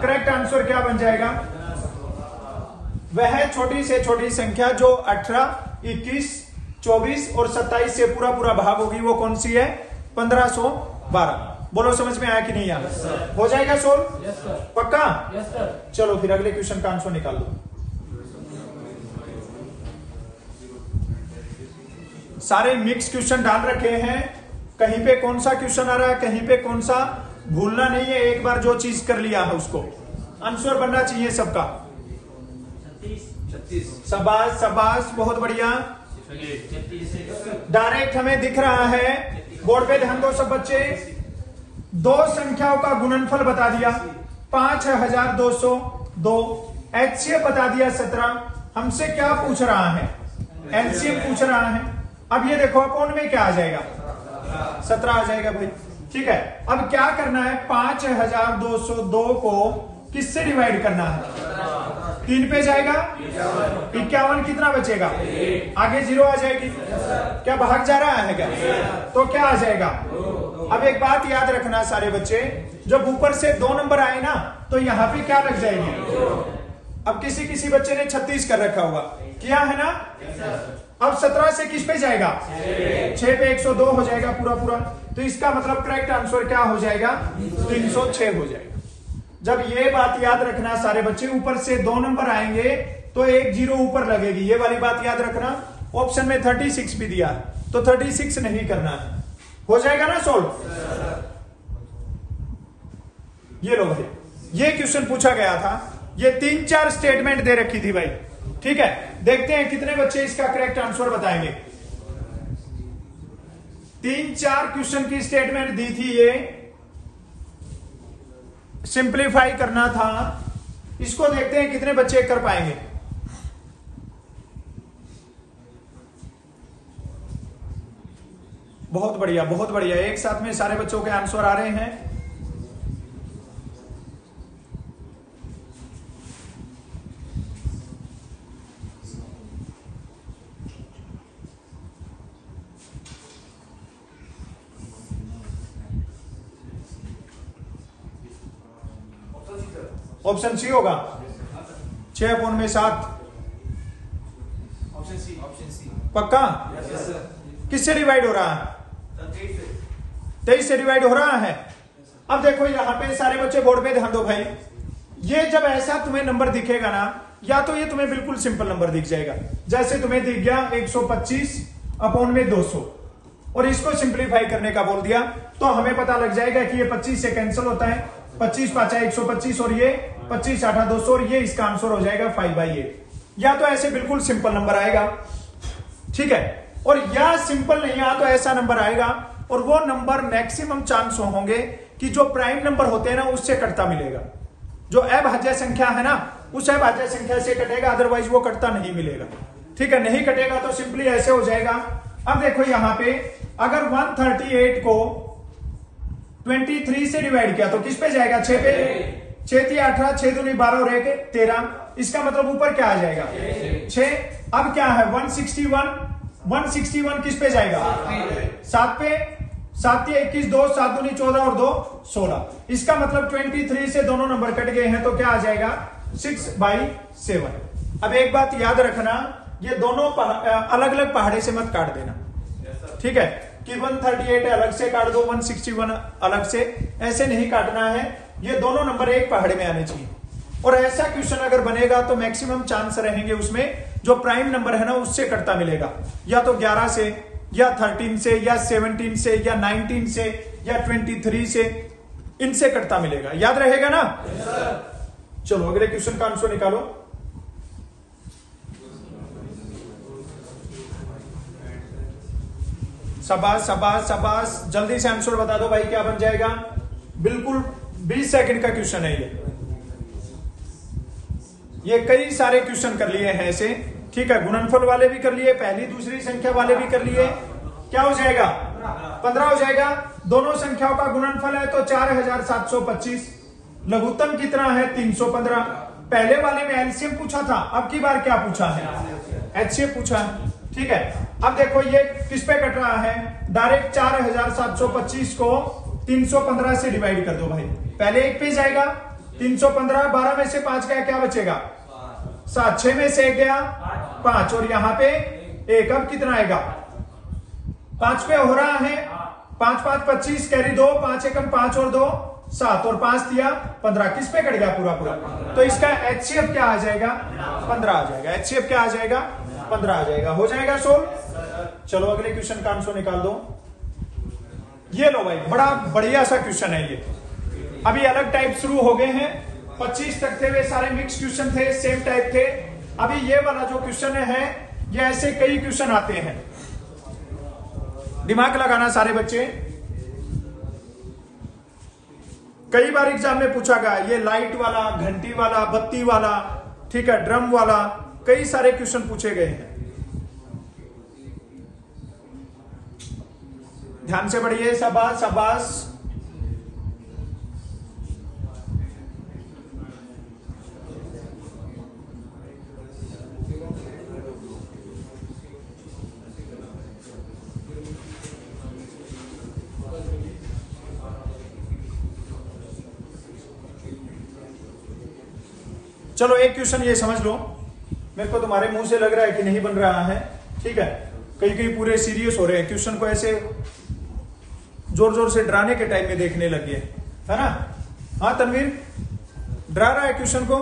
करेक्ट आंसर क्या बन जाएगा? वह छोटी से छोटी संख्या जो 18, 21, 24 और 27 से पूरा पूरा भाग होगी, वो कौन सी है? 1512। बोलो समझ में आया कि नहीं आया? yes, हो जाएगा सोल्व? yes, पक्का? yes, चलो फिर अगले क्वेश्चन का आंसर निकाल दो। सारे मिक्स क्वेश्चन डाल रखे हैं, कहीं पे कौन सा क्वेश्चन आ रहा है, कहीं पे कौन सा, भूलना नहीं है। एक बार जो चीज कर लिया है उसको आंसर बनना चाहिए सबका। 36। शाबाश शाबाश, बहुत बढ़िया। डायरेक्ट हमें दिख रहा है, बोर्ड पे ध्यान दो सब बच्चे। 2 संख्याओं का गुणनफल बता दिया 5202, एचसीएफ बता दिया 17। हमसे क्या पूछ रहा है? एलसीएम पूछ रहा है। अब ये देखो अकाउंट में क्या आ जाएगा? 17 आ जाएगा भाई। ठीक है, अब क्या करना है? 5202 को किससे डिवाइड करना है? 3 पे जाएगा, 51 कितना बचेगा? आगे 0 आ जाएगी। क्या भाग जा रहा है क्या? तो क्या आ जाएगा? अब एक बात याद रखना सारे बच्चे, जब ऊपर से 2 नंबर आए ना तो यहां पे क्या लग जाएगी? अब किसी किसी बच्चे ने 36 कर रखा होगा, किया है ना? अब 17 से किस पे जाएगा? 6 पे 102 हो जाएगा पूरा पूरा। तो इसका मतलब करेक्ट आंसर क्या हो जाएगा? 306 हो जाएगा। जब ये बात याद रखना सारे बच्चे, ऊपर से 2 नंबर आएंगे तो 1 0 ऊपर लगेगी, ये वाली बात याद रखना। ऑप्शन में 36 भी दिया तो 36 नहीं करना है। हो जाएगा ना सोल्व? ये लो भाई, ये क्वेश्चन पूछा गया था, ये 3-4 स्टेटमेंट दे रखी थी भाई। ठीक है, देखते हैं कितने बच्चे इसका करेक्ट आंसर बताएंगे। 3-4 क्वेश्चन की स्टेटमेंट दी थी, ये सिंप्लीफाई करना था। इसको देखते हैं कितने बच्चे कर पाएंगे। बहुत बढ़िया बहुत बढ़िया, एक साथ में सारे बच्चों के आंसर आ रहे हैं। ऑप्शन सी होगा, 6/7।
ऑप्शन सी
पक्का? किससे डिवाइड हो रहा है? 23 से डिवाइड हो रहा है। अब देखो यहाँ पे सारे बच्चे बोर्ड पे ध्यान दो भाई, ये जब ऐसा तुम्हें नंबर दिखेगा ना, या तो ये तुम्हें बिल्कुल सिंपल नंबर दिख जाएगा, जैसे तुम्हें दिख गया 125/200 और इसको सिंप्लीफाई करने का बोल दिया, तो हमें पता लग जाएगा कि ये 25 से कैंसिल होता है, 25 5 125 और ये 25 8 200 और ये इसका आंसर हो जाएगा 5/8। या तो ऐसे बिल्कुल सिंपल नंबर आएगा, ठीक है, और या सिंपल नहीं आ तो ऐसा नंबर आएगा, और वो नंबर मैक्सिमम चांस होंगे कि जो प्राइम नंबर होते हैं ना उससे कटता मिलेगा। जो अभाज्य संख्या है ना उस अभाज्य संख्या से कटेगा, अदरवाइज वो कटता नहीं मिलेगा, ठीक है। नहीं कटेगा तो सिंपली ऐसे हो जाएगा। अब देखो यहां पे अगर 138 को 23 से डिवाइड किया तो किस पे जाएगा, 6 पे, 6 3 18, 6 दूनी 12 और 1 13, इसका मतलब ऊपर क्या आ जाएगा 6। अब क्या है 161 किस पे जाएगा 7 पे, 7 3 21 2, 7 दूनी 14 और 2 16, इसका मतलब 23 से दोनों नंबर कट गए हैं तो क्या आ जाएगा 6/7। अब एक बात याद रखना, ये दोनों अलग अलग पहाड़े से मत काट देना, ठीक है, कि 138 अलग से काट दो, 161 अलग से, ऐसे नहीं काटना है, ये दोनों नंबर एक पहाड़े में आने चाहिए। और ऐसा क्वेश्चन अगर बनेगा तो मैक्सिमम चांस रहेंगे उसमें जो प्राइम नंबर है ना उससे कटता मिलेगा, या तो 11 से या 13 से या 17 से या 19 से या 23 से, इनसे कटता मिलेगा। याद रहेगा ना? चलो अगले क्वेश्चन का आंसर निकालो। शाबाश शाबाश शाबाश, जल्दी से आंसर बता दो भाई, क्या बन जाएगा। बिल्कुल 20 सेकंड का क्वेश्चन है ये कई सारे क्वेश्चन कर लिए हैं ऐसे, ठीक है, गुणनफल वाले भी कर लिए, पहली दूसरी संख्या वाले भी कर लिए। क्या हो जाएगा 15 हो जाएगा। दोनों संख्याओं का गुणनफल है तो 4725। लघुत्तम कितना है 315। पहले वाले में एलसीएम पूछा था, अब की बार क्या पूछा है एचसीएफ पूछा है, ठीक है। अब देखो ये किस पे कट रहा है, डायरेक्ट 4725 को 315 से डिवाइड कर दो भाई, पहले एक पे जाएगा 315, 12 में से 5 गया, क्या बचेगा 7, 6 में से 1 गया 5 और यहां पे 1, अब कितना आएगा 5 पे हो रहा है, 5 5 25 कैरी 2, 5 एकम 5 और 2 7 और 5 दिया 15, किस पे कट गया पूरा पूरा, तो इसका एचसीएफ क्या आ जाएगा 15 आ जाएगा, एचसीएफ क्या आ जाएगा 15 आ जाएगा। हो जाएगा सोल्व। चलो अगले क्वेश्चन का आंसर निकाल दो। ये लो भाई, बड़ा बढ़िया सा क्वेश्चन है ये, अभी अलग टाइप शुरू हो गए हैं, 25 तक थे वे सारे मिक्स क्वेश्चन थे, सेम टाइप थे। अभी ये वाला जो क्वेश्चन है ये ऐसे कई क्वेश्चन आते हैं, दिमाग लगाना सारे बच्चे, कई बार एग्जाम में पूछा गया, ये लाइट वाला, घंटी वाला, बत्ती वाला, ठीक है, ड्रम वाला, कई सारे क्वेश्चन पूछे गए हैं। ध्यान से पढ़िए, शाबाश शाबाश। चलो एक क्वेश्चन ये समझ लो, मेरे को तुम्हारे मुंह से लग रहा है कि नहीं बन रहा है, ठीक है, कई कई पूरे सीरियस हो रहे हैं, क्वेश्चन को ऐसे जोर जोर से डराने के टाइम में देखने लगे, है ना। हाँ तनवीर, डरा रहा है क्वेश्चन को,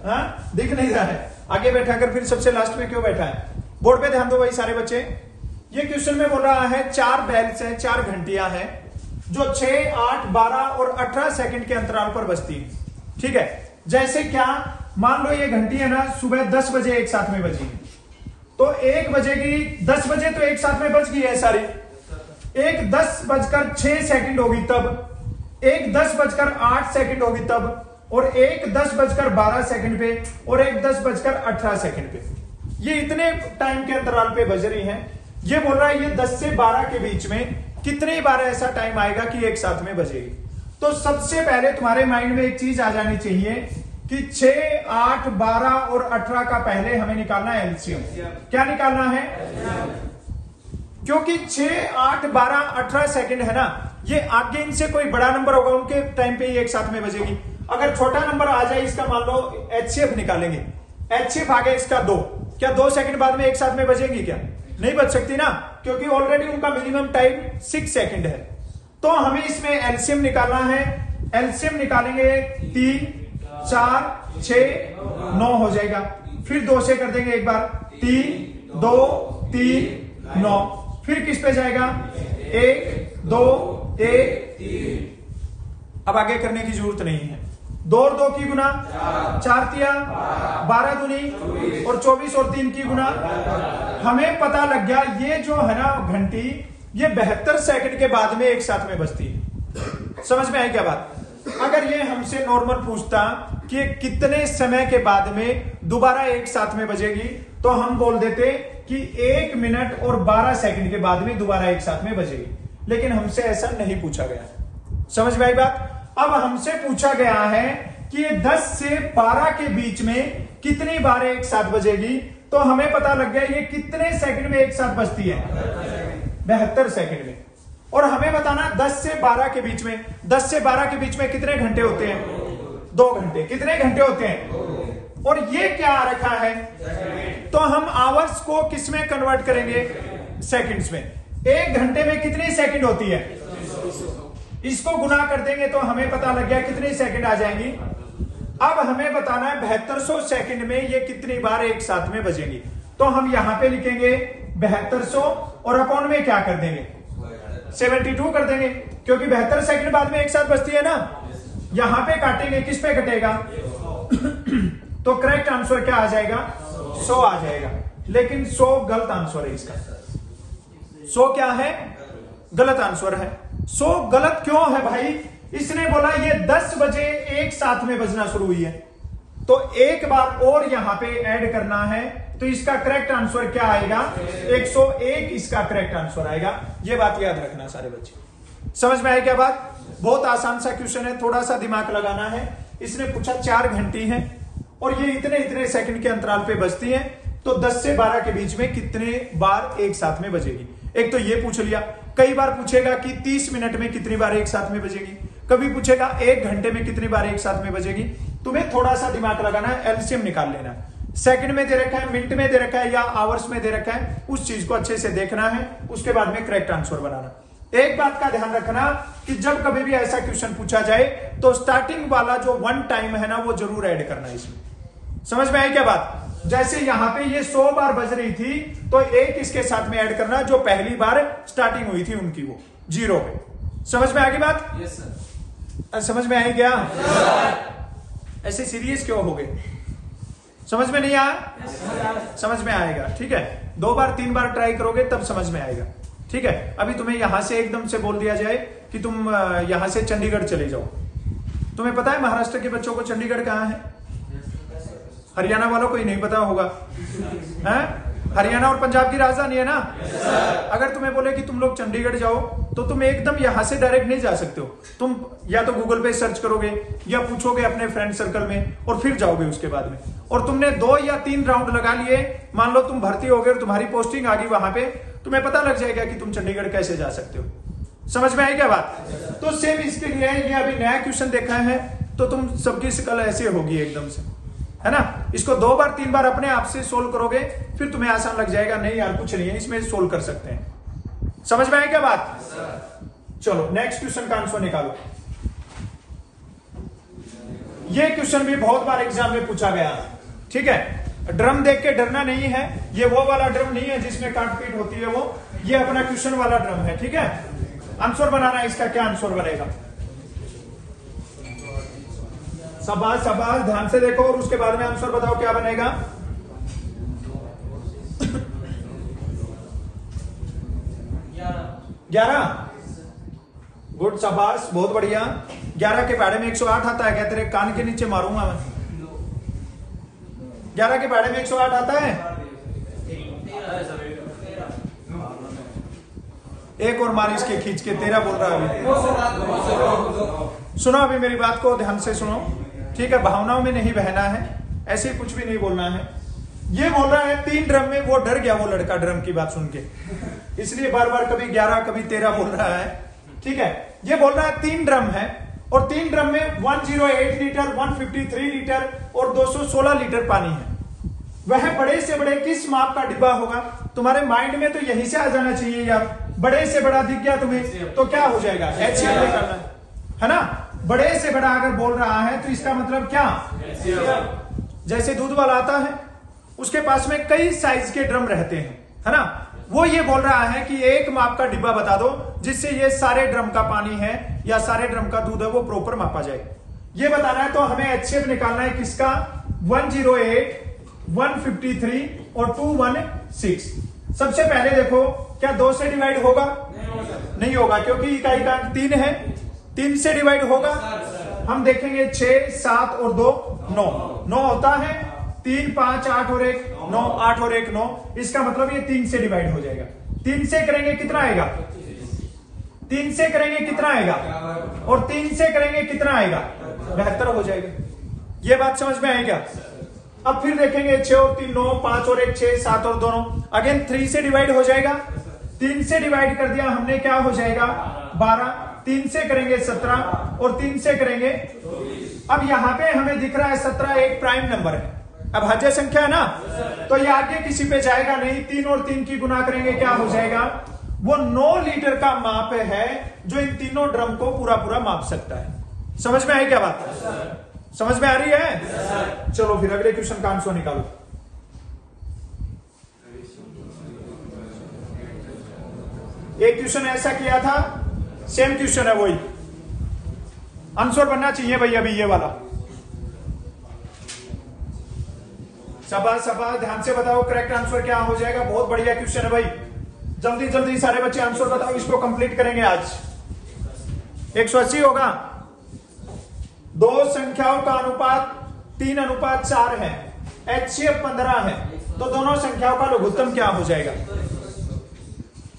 हाँ दिख नहीं रहा है, आगे बैठा कर फिर सबसे लास्ट में क्यों बैठा है। बोर्ड पे ध्यान दो भाई सारे बच्चे। ये क्वेश्चन में बोल रहा है 4 बेल्स है, 4 घंटियां हैं जो 6, 8, 12 और 18 सेकंड के अंतराल पर बजती है, ठीक है। जैसे क्या, मान लो ये घंटी है ना सुबह 10 बजे एक साथ में बजी, तो 1 बजेगी, 10 बजे तो एक साथ में बज गई है सारी, 1 10 बजकर 6 सेकंड होगी तब, 1 10 बजकर 8 सेकंड होगी तब, और 1 10 बजकर 12 सेकंड पे, और 1 10 बजकर 18 सेकंड पे। ये इतने टाइम के अंतराल पे बज रही हैं। ये बोल रहा है ये 10 से 12 के बीच में कितनी बार ऐसा टाइम आएगा कि एक साथ में बजेगी। तो सबसे पहले तुम्हारे माइंड में एक चीज आ जानी चाहिए कि 6, 8, 12 और 18 का पहले हमें निकालना है एलसीएम। क्या निकालना है? क्योंकि 6, 8, 12, 18 सेकंड है ना, ये आगे इनसे कोई बड़ा नंबर होगा उनके टाइम पे ही एक साथ में बजेगी। अगर छोटा नंबर आ जाए इसका, मान लो एचसीएफ निकालेंगे, एचसीएफ आ गया इसका 2, क्या 2 सेकंड बाद में एक साथ में बजेगी? क्या नहीं बच सकती ना, क्योंकि ऑलरेडी उनका मिनिमम टाइम 6 सेकंड है। तो हमें इसमें एलसीएम निकालना है। एलसीएम निकालेंगे 3, 4, 6, 9 हो जाएगा। फिर 2 से कर देंगे एक बार, 3, 2, 3, 9। फिर किस पे जाएगा? 1, 2, 1, 3। अब आगे करने की जरूरत नहीं है, 2 और 2 की गुना 4 तिया 12 दूनी और 24 और 3 की गुना। हमें पता लग गया ये जो है ना घंटी, ये 72 सेकंड के बाद में एक साथ में बजती है। समझ में आई क्या बात? अगर ये हमसे नॉर्मल पूछता कि कितने समय के बाद में दोबारा एक साथ में बजेगी, तो हम बोल देते कि 1 मिनट और 12 सेकंड के बाद में दोबारा एक साथ में बजेगी। लेकिन हमसे ऐसा नहीं पूछा गया। समझ में आई बात? अब हमसे पूछा गया है कि ये 10 से 12 के बीच में कितनी बार एक साथ बजेगी। तो हमें पता लग गया ये कितने सेकंड में एक साथ बजती है, 72 सेकंड में। और हमें बताना 10 से 12 के बीच में, 10 से 12 के बीच में कितने घंटे होते हैं? 2 घंटे। कितने घंटे होते हैं? और ये क्या आ रखा है, तो हम आवर्स को किस में कन्वर्ट करेंगे? सेकंड्स में। 1 घंटे में कितनी सेकंड होती है? इसको गुना कर देंगे तो हमें पता लग गया कितनी सेकंड आ जाएंगी। अब हमें बताना है 7200 सेकंड में ये कितनी बार एक साथ में बजेंगी। तो हम यहां पे लिखेंगे 7200 और अपॉन में क्या कर देंगे? 72 कर देंगे, क्योंकि 72 सेकंड बाद में एक साथ बजती है ना। यहां पे काटेंगे, किस पे कटेगा? तो करेक्ट आंसर क्या आ जाएगा? 100 आ जाएगा। लेकिन 100 गलत आंसर है इसका। 100 क्या है? गलत आंसर है। 100 गलत क्यों है भाई? इसने बोला ये 10 बजे एक साथ में बजना शुरू हुई है, तो एक बार और यहां पे ऐड करना है। तो इसका करेक्ट आंसर क्या आएगा? 101 इसका करेक्ट आंसर आएगा। ये बात याद रखना सारे बच्चे। समझ में आए क्या बात? बहुत आसान सा क्वेश्चन है, थोड़ा सा दिमाग लगाना है। इसने पूछा 4 घंटी है और ये इतने इतने सेकंड के अंतराल पे बजती है, तो 10 से 12 के बीच में कितने बार एक साथ में बजेगी। एक तो ये पूछ लिया। कई बार पूछेगा कि 30 मिनट में कितनी बार एक साथ में बजेगी, कभी पूछेगा 1 घंटे में कितनी बार एक साथ में बजेगी। तुम्हें थोड़ा सा दिमाग लगाना है, एलसीएम निकाल लेना। सेकंड में दे रखा है, मिनट में दे रखा है या आवर्स में दे रखा है, उस चीज को अच्छे से देखना है, उसके बाद में करेक्ट आंसर बनाना। एक बात का ध्यान रखना कि जब कभी भी ऐसा क्वेश्चन पूछा जाए तो स्टार्टिंग वाला जो 1 टाइम है ना, वो जरूर ऐड करना है इसमें। समझ में आई क्या बात? जैसे यहां पे ये 100 बार बज रही थी, तो 1 इसके साथ में ऐड करना, जो पहली बार स्टार्टिंग हुई थी उनकी, वो 0 पे। समझ में आ गई बात?
Yes sir.
समझ में आई क्या? ऐसे सीरियस क्यों हो गए? समझ में नहीं आया? समझ में आएगा, ठीक है। 2 बार 3 बार ट्राई करोगे तब समझ में आएगा, ठीक है। अभी तुम्हें यहां से एकदम से बोल दिया जाए कि तुम यहां से चंडीगढ़ चले जाओ। तुम्हें पता है महाराष्ट्र के बच्चों को चंडीगढ़ कहां है? हरियाणा वालों को ही नहीं पता होगा, है? हरियाणा और पंजाब की राजधानी है ना। अगर तुम्हें बोले कि तुम लोग चंडीगढ़ जाओ, तो तुम एकदम यहां से डायरेक्ट नहीं जा सकते हो। तुम या तो गूगल पे सर्च करोगे या पूछोगे अपने फ्रेंड सर्कल में और फिर जाओगे उसके बाद में। और तुमने 2 या 3 राउंड लगा लिए, मान लो तुम भर्ती हो गए और तुम्हारी पोस्टिंग आ गई वहां पे, तुम्हें पता लग जाएगा कि तुम चंडीगढ़ कैसे जा सकते हो। समझ में आई क्या बात? तो सेम इसके लिए ये अभी नया क्वेश्चन देखा है, तो तुम सबकी शकल ऐसे होगी एकदम से, है ना। इसको 2 बार 3 बार अपने आप से सोल्व करोगे, फिर तुम्हें आसान लग जाएगा। नहीं यार कुछ नहीं है, इसमें सोल्व कर सकते हैं। समझ में आए क्या बात? चलो नेक्स्ट क्वेश्चन का आंसर निकालो। ये क्वेश्चन भी बहुत बार एग्जाम में पूछा गया, ठीक है। ड्रम देख के डरना नहीं है, ये वो वाला ड्रम नहीं है जिसमें काटपीट होती है, वो ये अपना क्वेश्चन वाला ड्रम है, ठीक है। आंसर बनाना है, इसका क्या आंसर बनेगा? सवाल ध्यान से देखो और उसके बाद में आंसर बताओ क्या बनेगा। 11। गुड, शाबाश, बहुत बढ़िया। 11 के पहाड़े में 108 आता है क्या? तेरे कान के नीचे मारूंगा मैं। 11 के पहाड़े में 108 आता है? एक और मार इसके खींच के, 13 बोल रहा है अभी। सुनो अभी मेरी बात को ध्यान से सुनो, ठीक है। भावनाओं में नहीं बहना है, ऐसे कुछ भी नहीं बोलना है। ये बोल रहा है 3 ड्रम में, वो डर गया वो लड़का ड्रम की बात सुन के, इसलिए बार बार कभी 11 कभी 13 बोल रहा है, ठीक है। ये बोल रहा है 3 ड्रम है और 3 ड्रम में 108 लीटर, 153 लीटर और 216 लीटर पानी है। वह बड़े से बड़े किस माप का डिब्बा होगा? तुम्हारे माइंड में तो यहीं से आ जाना चाहिए यार। बड़े से बड़ा दिख गया तुम्हें तो क्या हो जाएगा? HCF निकालना है ना। बड़े से बड़ा अगर बोल रहा है तो इसका मतलब क्या? जैसे दूध वाला आता है, उसके पास में कई साइज के ड्रम रहते हैं, है ना। वो ये बोल रहा है कि एक माप का डिब्बा बता दो जिससे ये सारे ड्रम का पानी है या सारे ड्रम का दूध है वो प्रॉपर मापा जाए। ये बताना है तो हमें HCF निकालना है किसका, 108, 153 और 216। सबसे पहले देखो क्या 2 से डिवाइड होगा, नहीं होगा क्योंकि इकाई का 3 है, 3 से डिवाइड होगा, हम देखेंगे 6, 7 और 2 9, 9 होता है, 3, 5, 8 और 1 9, 8 और 1 9, इसका मतलब ये 3 से डिवाइड हो जाएगा। 3 से करेंगे कितना आएगा, 3 से करेंगे कितना आएगा, और 3 से करेंगे कितना आएगा, 72 हो जाएगा। ये बात समझ में आई क्या? अब फिर देखेंगे 6 और 3 9, 5 और 1 6, 7 और 2 9, अगेन 3 से डिवाइड हो जाएगा, 3 से डिवाइड कर दिया हमने, क्या हो जाएगा 12, 3 से करेंगे 17 और 3 से करेंगे। अब यहां पे हमें दिख रहा है 17 एक प्राइम नंबर है, अब भाज्य संख्या है ना, तो ये आगे किसी पे जाएगा नहीं, 3 और 3 की गुना करेंगे, क्या हो जाएगा, वो 9 लीटर का माप है जो इन तीनों ड्रम को पूरा पूरा माप सकता है। समझ में आई क्या बात, समझ में आ रही है? चलो फिर अगले क्वेश्चन का आंसर निकालो। एक क्वेश्चन ऐसा किया था, सेम क्वेश्चन है, वही आंसर बनना चाहिए भाई अभी ये वाला। शाबाश ध्यान से बताओ करेक्ट आंसर क्या हो जाएगा। बहुत बढ़िया क्वेश्चन है भाई, जल्दी जल्दी सारे बच्चे आंसर बताओ, इसको कंप्लीट करेंगे आज। 180 होगा, दो संख्याओं का अनुपात 3:4 है, HCF 15 है, तो दोनों संख्याओं का लघुत्तम क्या हो जाएगा।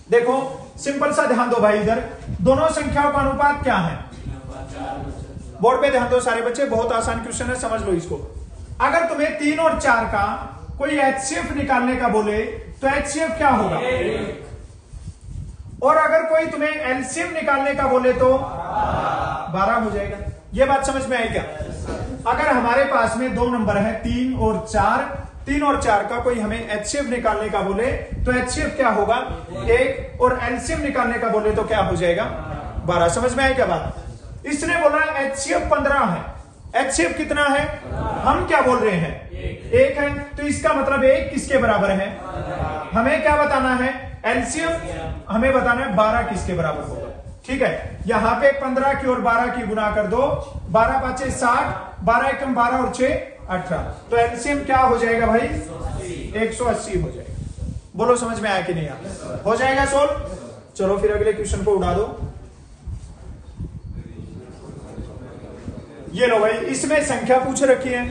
देखो सिंपल सा ध्यान दो भाई, इधर दोनों संख्याओं का अनुपात क्या है, बोर्ड पे ध्यान दो सारे बच्चे, बहुत आसान क्वेश्चन है, समझ लो इसको। अगर तुम्हें 3 और 4 का कोई HCF निकालने का बोले तो HCF क्या होगा, और अगर कोई तुम्हें LCM निकालने का बोले तो 12 हो जाएगा। ये बात समझ में आई क्या? अगर हमारे पास में दो नंबर है 3 और 4 का कोई हमें HCF निकालने का बोले तो HCF क्या होगा 1, और LCM निकालने का बोले तो क्या हो जाएगा 12। समझ में आई क्या बात? इसने बोला HCF 15 है, HCF कितना है, हम क्या बोल रहे हैं 1 है, तो इसका मतलब 1 किसके बराबर है, हमें क्या बताना है LCM, हमें बताना है 12 किसके बराबर होगा। ठीक है, यहां पे 15 की और 12 की गुना कर दो, 12 5 60, 12 एकम 12 और 6 18, तो एलसीएम क्या हो जाएगा भाई 180 हो जाएगा। बोलो समझ में आया कि नहीं आया? हो जाएगा सोल्व। चलो फिर अगले क्वेश्चन को उड़ा दो। ये लो भाई, इसमें संख्या पूछ रखी है,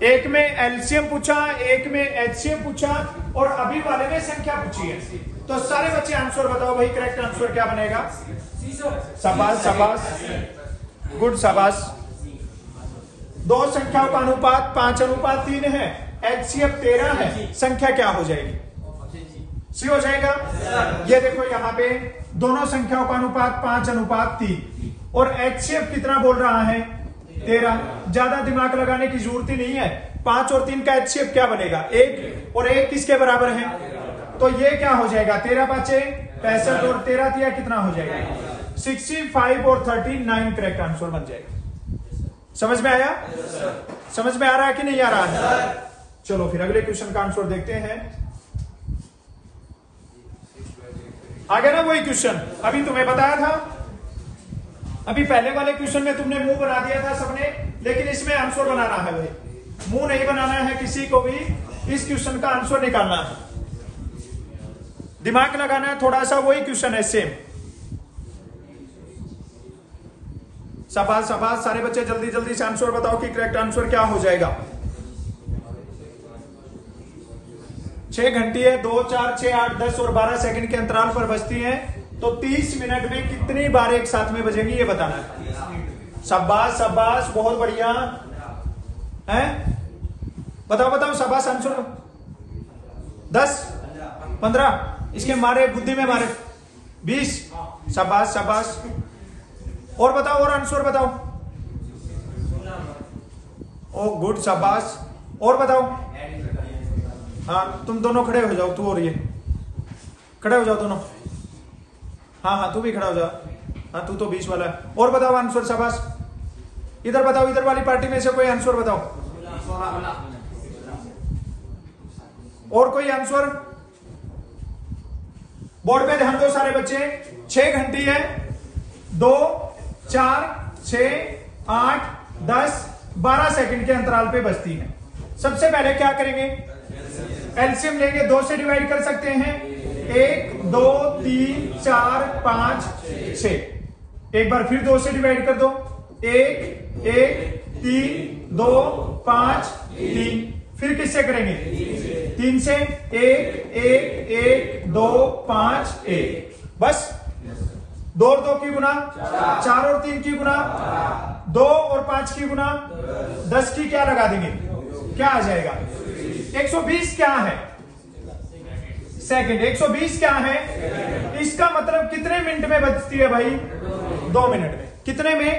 एक में एलसीएम पूछा, एक में एचसीएम पूछा, और अभी वाले में संख्या पूछी है। तो सारे बच्चे आंसर बताओ भाई, करेक्ट आंसर क्या बनेगा। शाबाश शाबाश, गुड शाबाश। दो संख्याओं का अनुपात 5:3 है, एचसीएफ 13 है, संख्या क्या हो जाएगी सी हो जाएगा। ये देखो यहाँ पे दोनों संख्याओं का अनुपात 5:3 और एचसीएफ कितना बोल रहा है 13। ज्यादा दिमाग लगाने की जरूरत ही नहीं है, 5 और 3 का एचसीएफ क्या बनेगा 1, और 1 किसके बराबर है, तो ये क्या हो जाएगा 13 5 65 और 13 3 कितना हो जाएगा 65 और 39 करेक्ट आंसर बन जाएगा। समझ में आया? समझ में आ रहा है कि नहीं आ रहा है? चलो फिर अगले क्वेश्चन का आंसर देखते हैं। आ गया ना वही क्वेश्चन अभी तुम्हें बताया था। अभी पहले वाले क्वेश्चन में तुमने मुंह बना दिया था सबने, लेकिन इसमें आंसर बनाना है भाई, मुंह नहीं बनाना है किसी को भी। इस क्वेश्चन का आंसर निकालना है, दिमाग लगाना है थोड़ा सा, वही क्वेश्चन है सेम। शाबाश शाबाश, सारे बच्चे जल्दी जल्दी से आंसर बताओ कि करेक्ट आंसर क्या हो जाएगा। 6 घंटे है, 2 4 6 8 10 और 12 सेकंड के अंतराल पर बजती है, तो 30 मिनट में कितनी बार एक साथ में बजेंगी ये बताना है। शाबाश शाबाश, बहुत बढ़िया है, बताओ बताओ शाबाश आंसर। 10 15 इसके मारे बुद्धि में मारे 20। शाबाश शाबाश, और बताओ और आंसर बताओ। ओ गुड शाबाश, और बताओ। हाँ तुम दोनों खड़े हो जाओ, तू और ये खड़े हो जाओ दोनों। हाँ हाँ तू भी खड़ा हो जा, हाँ तू तो 20 वाला है। और बताओ आंसर शाबाश। इधर बताओ, इधर वाली पार्टी में से कोई आंसर बताओ, और कोई आंसर। बोर्ड पे ध्यान दो सारे बच्चे। 6 घंटी है, 2 4 6 8 10, 12 सेकंड के अंतराल पे बचती हैं। सबसे पहले क्या करेंगे, एलसीएम लेंगे, 2 से डिवाइड कर सकते हैं, 1, 2, 3, 4, 5, 6। एक बार फिर 2 से डिवाइड कर दो, 1, 1, 3, 2, 5, 3। फिर किससे करेंगे, 3 से, 1, 1, 1, 2, 5, 1। बस 2 और 2 की गुना 4 और 3 की गुना 2 और 5 की गुना 10 की क्या लगा देंगे, क्या आ जाएगा, 120 क्या है सेकंड, 120 क्या है। इसका मतलब कितने मिनट में बचती है भाई, 2 मिनट में। कितने में,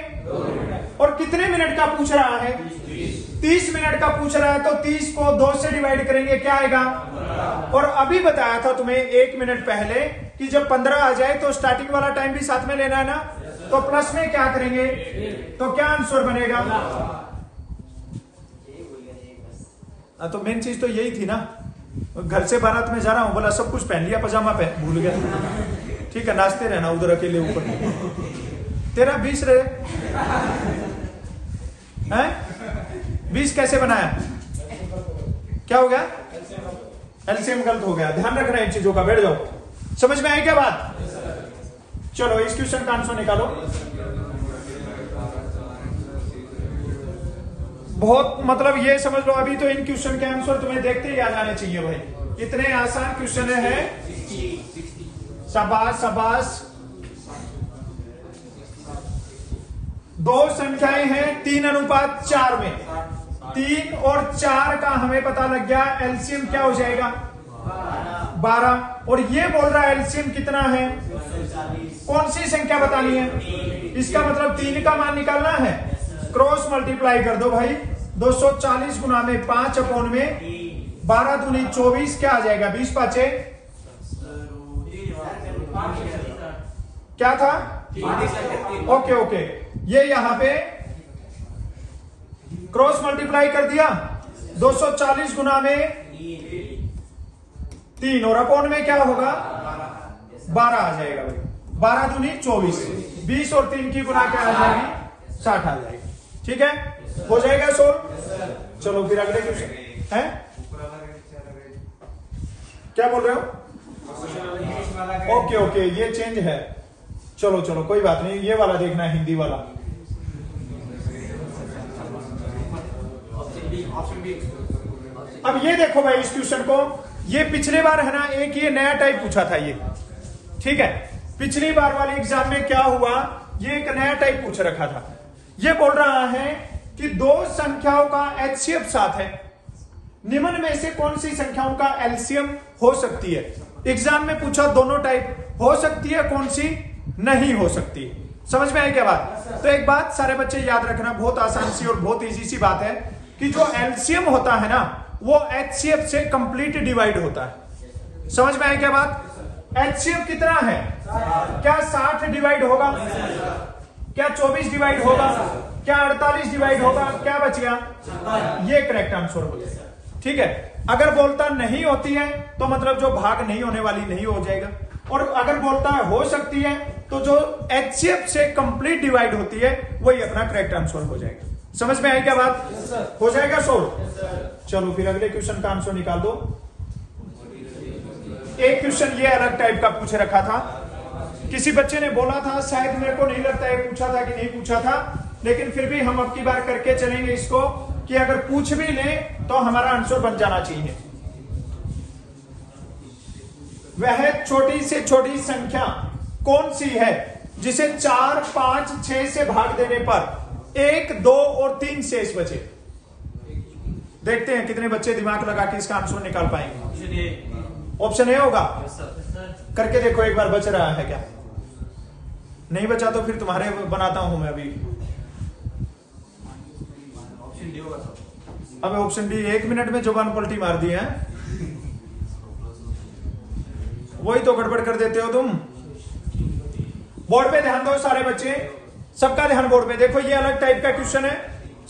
और कितने मिनट का पूछ रहा है, 30 मिनट का पूछ रहा है, तो 30 को 2 से डिवाइड करेंगे, क्या आएगा। और अभी बताया था तुम्हें 1 मिनट पहले कि जब 15 आ जाए तो स्टार्टिंग वाला टाइम भी साथ में लेना है ना, तो प्लस में क्या करेंगे, तो क्या आंसर बनेगा। तो मेन चीज तो यही थी ना, घर से बारात में जा रहा हूं, बोला सब कुछ पहन लिया, पजामा पहन भूल गया, ठीक है नाचते रहना उधर अकेले ऊपर, तेरा 20 रहे हैं, 20 कैसे बनाया, क्या हो गया, एलसीएम गलत हो गया। ध्यान रखना इन चीजों का, बैठ जाओ। समझ में आई क्या बात। चलो इस क्वेश्चन का आंसर निकालो। बहुत मतलब ये समझ लो, अभी तो इन क्वेश्चन के आंसर तुम्हें देखते ही आ जाने चाहिए भाई, इतने आसान क्वेश्चन है। शाबाश शाबाश। 2 संख्याएं हैं 3:4 में, 3 और 4 का हमें पता लग गया, एलसीएम क्या हो जाएगा, 12। और ये बोल रहा है एलसीएम कितना है, कौन सी संख्या बतानी है, इसका मतलब 3 का मान निकालना है। क्रॉस मल्टीप्लाई कर दो भाई, 240 गुना में 5 अपॉन में 12 दूनी 24, क्या आ जाएगा, 20 पाँचे क्या था, ओके ओके। ये यहां पे क्रॉस मल्टीप्लाई कर दिया, 240 गुना में 3 और अपॉन में क्या होगा, 12 आ जाएगा भाई, 12 दूनी 24, 20 और 3 की गुना क्या आ जाएगी, 60 आ जाएगी। ठीक है, हो जाएगा सोल्व। चलो फिर अगले क्वेश्चन है, क्या बोल रहे हो, ओके ओके ये चेंज है, चलो चलो कोई बात नहीं, ये वाला देखना है हिंदी वाला। अब ये देखो भाई इस क्वेश्चन को, ये पिछले बार है ना, एक ये नया टाइप पूछा था ये, ठीक है। पिछली बार वाले एग्जाम में क्या हुआ, ये एक नया टाइप पूछ रखा था। ये बोल रहा है कि 2 संख्याओं का एचसीएफ 7 है, निम्न में से कौन सी संख्याओं का एलसीएम हो सकती है। एग्जाम में पूछा दोनों टाइप हो सकती है, कौन सी नहीं हो सकती। समझ में आई क्या बात। तो एक बात सारे बच्चे याद रखना, बहुत आसान सी और बहुत इजी सी बात है कि जो एलसीएम होता है ना, वो एचसीएफ से कंप्लीट डिवाइड होता है। समझ में आई क्या बात। एचसीएफ कितना है, क्या 60 डिवाइड होगा, क्या 24 डिवाइड होगा, क्या 48 डिवाइड होगा, क्या बच गया, ये करेक्ट आंसर हो जाएगा। ठीक है, अगर बोलता नहीं होती है तो मतलब जो भाग नहीं होने वाली नहीं हो जाएगा, और अगर बोलता है हो सकती है तो जो एचसीएफ से कंप्लीट डिवाइड होती है वही अपना करेक्ट आंसर हो जाएगा। समझ में आई क्या बात, हो जाएगा सोल्व। चलो फिर अगले क्वेश्चन का आंसर निकाल दो। एक क्वेश्चन ये अलग टाइप का पूछ रखा था, किसी बच्चे ने बोला था, शायद मेरे को नहीं लगता है पूछा था कि नहीं पूछा था, लेकिन फिर भी हम अब की बार करके चलेंगे इसको कि अगर पूछ भी ले तो हमारा आंसर बन जाना चाहिए। वह छोटी से छोटी संख्या कौन सी है जिसे 4, 5, 6 से भाग देने पर 1, 2 और 3 शेष बचे। देखते हैं कितने बच्चे दिमाग लगा के इसका आंसर निकाल पाएंगे। ऑप्शन ए होगा, करके देखो एक बार बच रहा है क्या, नहीं बचा तो फिर तुम्हारे बनाता हूं मैं अभी। अब ऑप्शन बी 1 मिनट में जुबान पलटी मार दी है, वही तो गड़बड़ कर देते हो तुम। बोर्ड पे ध्यान दो सारे बच्चे, सबका ध्यान बोर्ड पे। देखो ये अलग टाइप का क्वेश्चन है,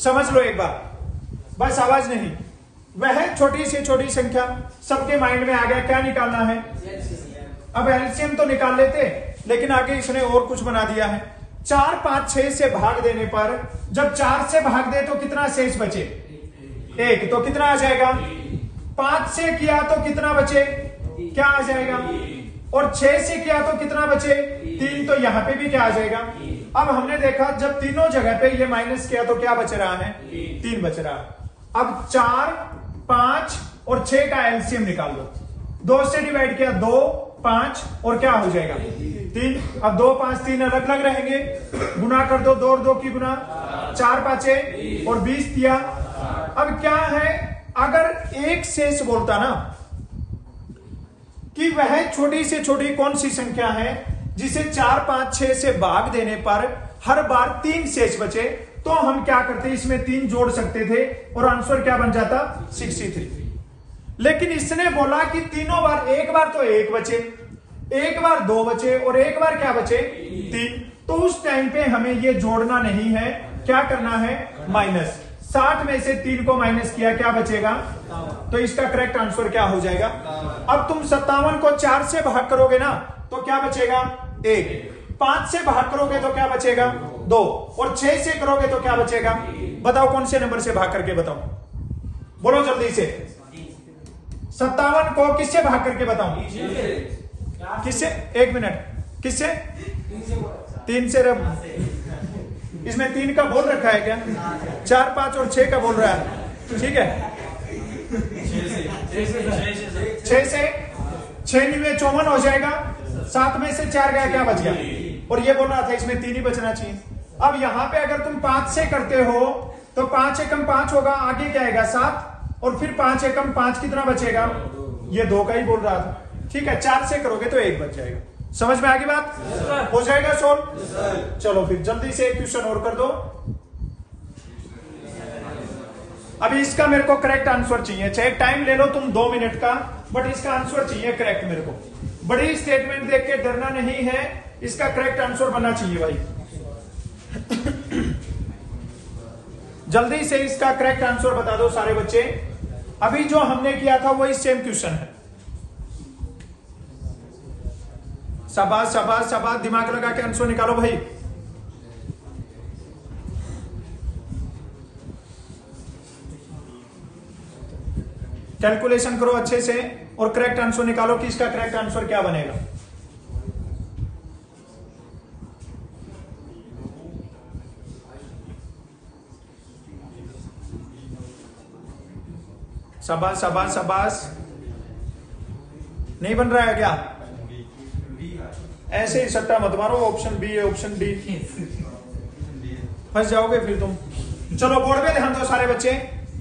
समझ लो एक बार, बस आवाज नहीं। वह छोटी से छोटी संख्या, सबके माइंड में आ गया क्या निकालना है। अब एलसीएम तो निकाल लेते, लेकिन आगे इसने और कुछ बना दिया है। 4, 5, 6 से भाग देने पर जब 4 से भाग दे तो कितना शेष बचे? 1, तो कितना आ जाएगा? 5 से किया तो कितना बचे? क्या आ जाएगा? और 6 से किया तो कितना बचे? 3, तो यहां पे भी क्या आ जाएगा? अब हमने देखा जब तीनों जगह पे ये माइनस किया तो क्या बच रहा है? 3 बच रहा है। अब 4, 5 और 6 का एलसीएम निकाल दो। 2 से डिवाइड किया 2, 5 और क्या हो जाएगा? 3। अब 2, 5, 3 अलग अलग रहेंगे, गुना कर दो, 2 और 2 की गुना, 4, 5 और 20 दिया। अब क्या है, अगर एक शेष बोलता ना कि वह छोटी से छोटी कौन सी संख्या है जिसे 4, 5, 6 से भाग देने पर हर बार 3 शेष बचे, तो हम क्या करते, इसमें 3 जोड़ सकते थे और आंसर क्या बन जाता? 63। लेकिन इसने बोला कि तीनों बार, एक बार तो 1 बचे, एक बार 2 बचे और एक बार क्या बचे? 3। तो उस टाइम पे हमें ये जोड़ना नहीं है, क्या करना है? माइनस। 60 में से 3 को माइनस किया, क्या बचेगा? तो इसका करेक्ट आंसर क्या हो जाएगा? अब तुम 57 को 4 से भाग करोगे ना तो क्या बचेगा? 1। 5 से भाग करोगे तो क्या बचेगा? 2। और 6 से करोगे तो क्या बचेगा? बताओ कौन से नंबर से भाग करके बताओ, बोलो जल्दी से। 57 को किससे भाग करके बताऊं? किससे? 1 मिनट, किससे? 3 से। इसमें 3 का बोल रखा है क्या? 4, 5 और 6 का बोल रहा है, ठीक है। 6 से 6 में 54 हो जाएगा, 7 में से 4 गया, क्या बच गया? और ये बोल रहा था इसमें 3 ही बचना चाहिए। अब यहां पे अगर तुम 5 से करते हो तो 5 एकम 5 होगा, आगे क्या आएगा? 7 और फिर 5 एकम 5 कितना बचेगा? ये 2 का ही बोल रहा था, ठीक है। 4 से करोगे तो 1 बच जाएगा। समझ में आ गई बात? हो जाएगा सोल्व। चलो फिर जल्दी से एक क्वेश्चन और कर दो। अभी इसका मेरे को करेक्ट आंसर चाहिए, चाहे टाइम ले लो तुम 2 मिनट का, बट इसका आंसर चाहिए करेक्ट मेरे को। बड़ी स्टेटमेंट देख के डरना नहीं है, इसका करेक्ट आंसर बनना चाहिए भाई। जल्दी से इसका करेक्ट आंसर बता दो सारे बच्चे। अभी जो हमने किया था वही सेम क्वेश्चन है। शाबाश शाबाश शाबाश, दिमाग लगा के आंसर निकालो भाई। कैलकुलेशन करो अच्छे से और करेक्ट आंसर निकालो कि इसका करेक्ट आंसर क्या बनेगा। शाबाश शाबाश शाबाश। नहीं बन रहा है क्या? ऐसे ही सट्टा मत मारो, ऑप्शन बी है, ऑप्शन डी, फंस जाओगे फिर तुम। चलो बोर्ड पे ध्यान दो सारे बच्चे,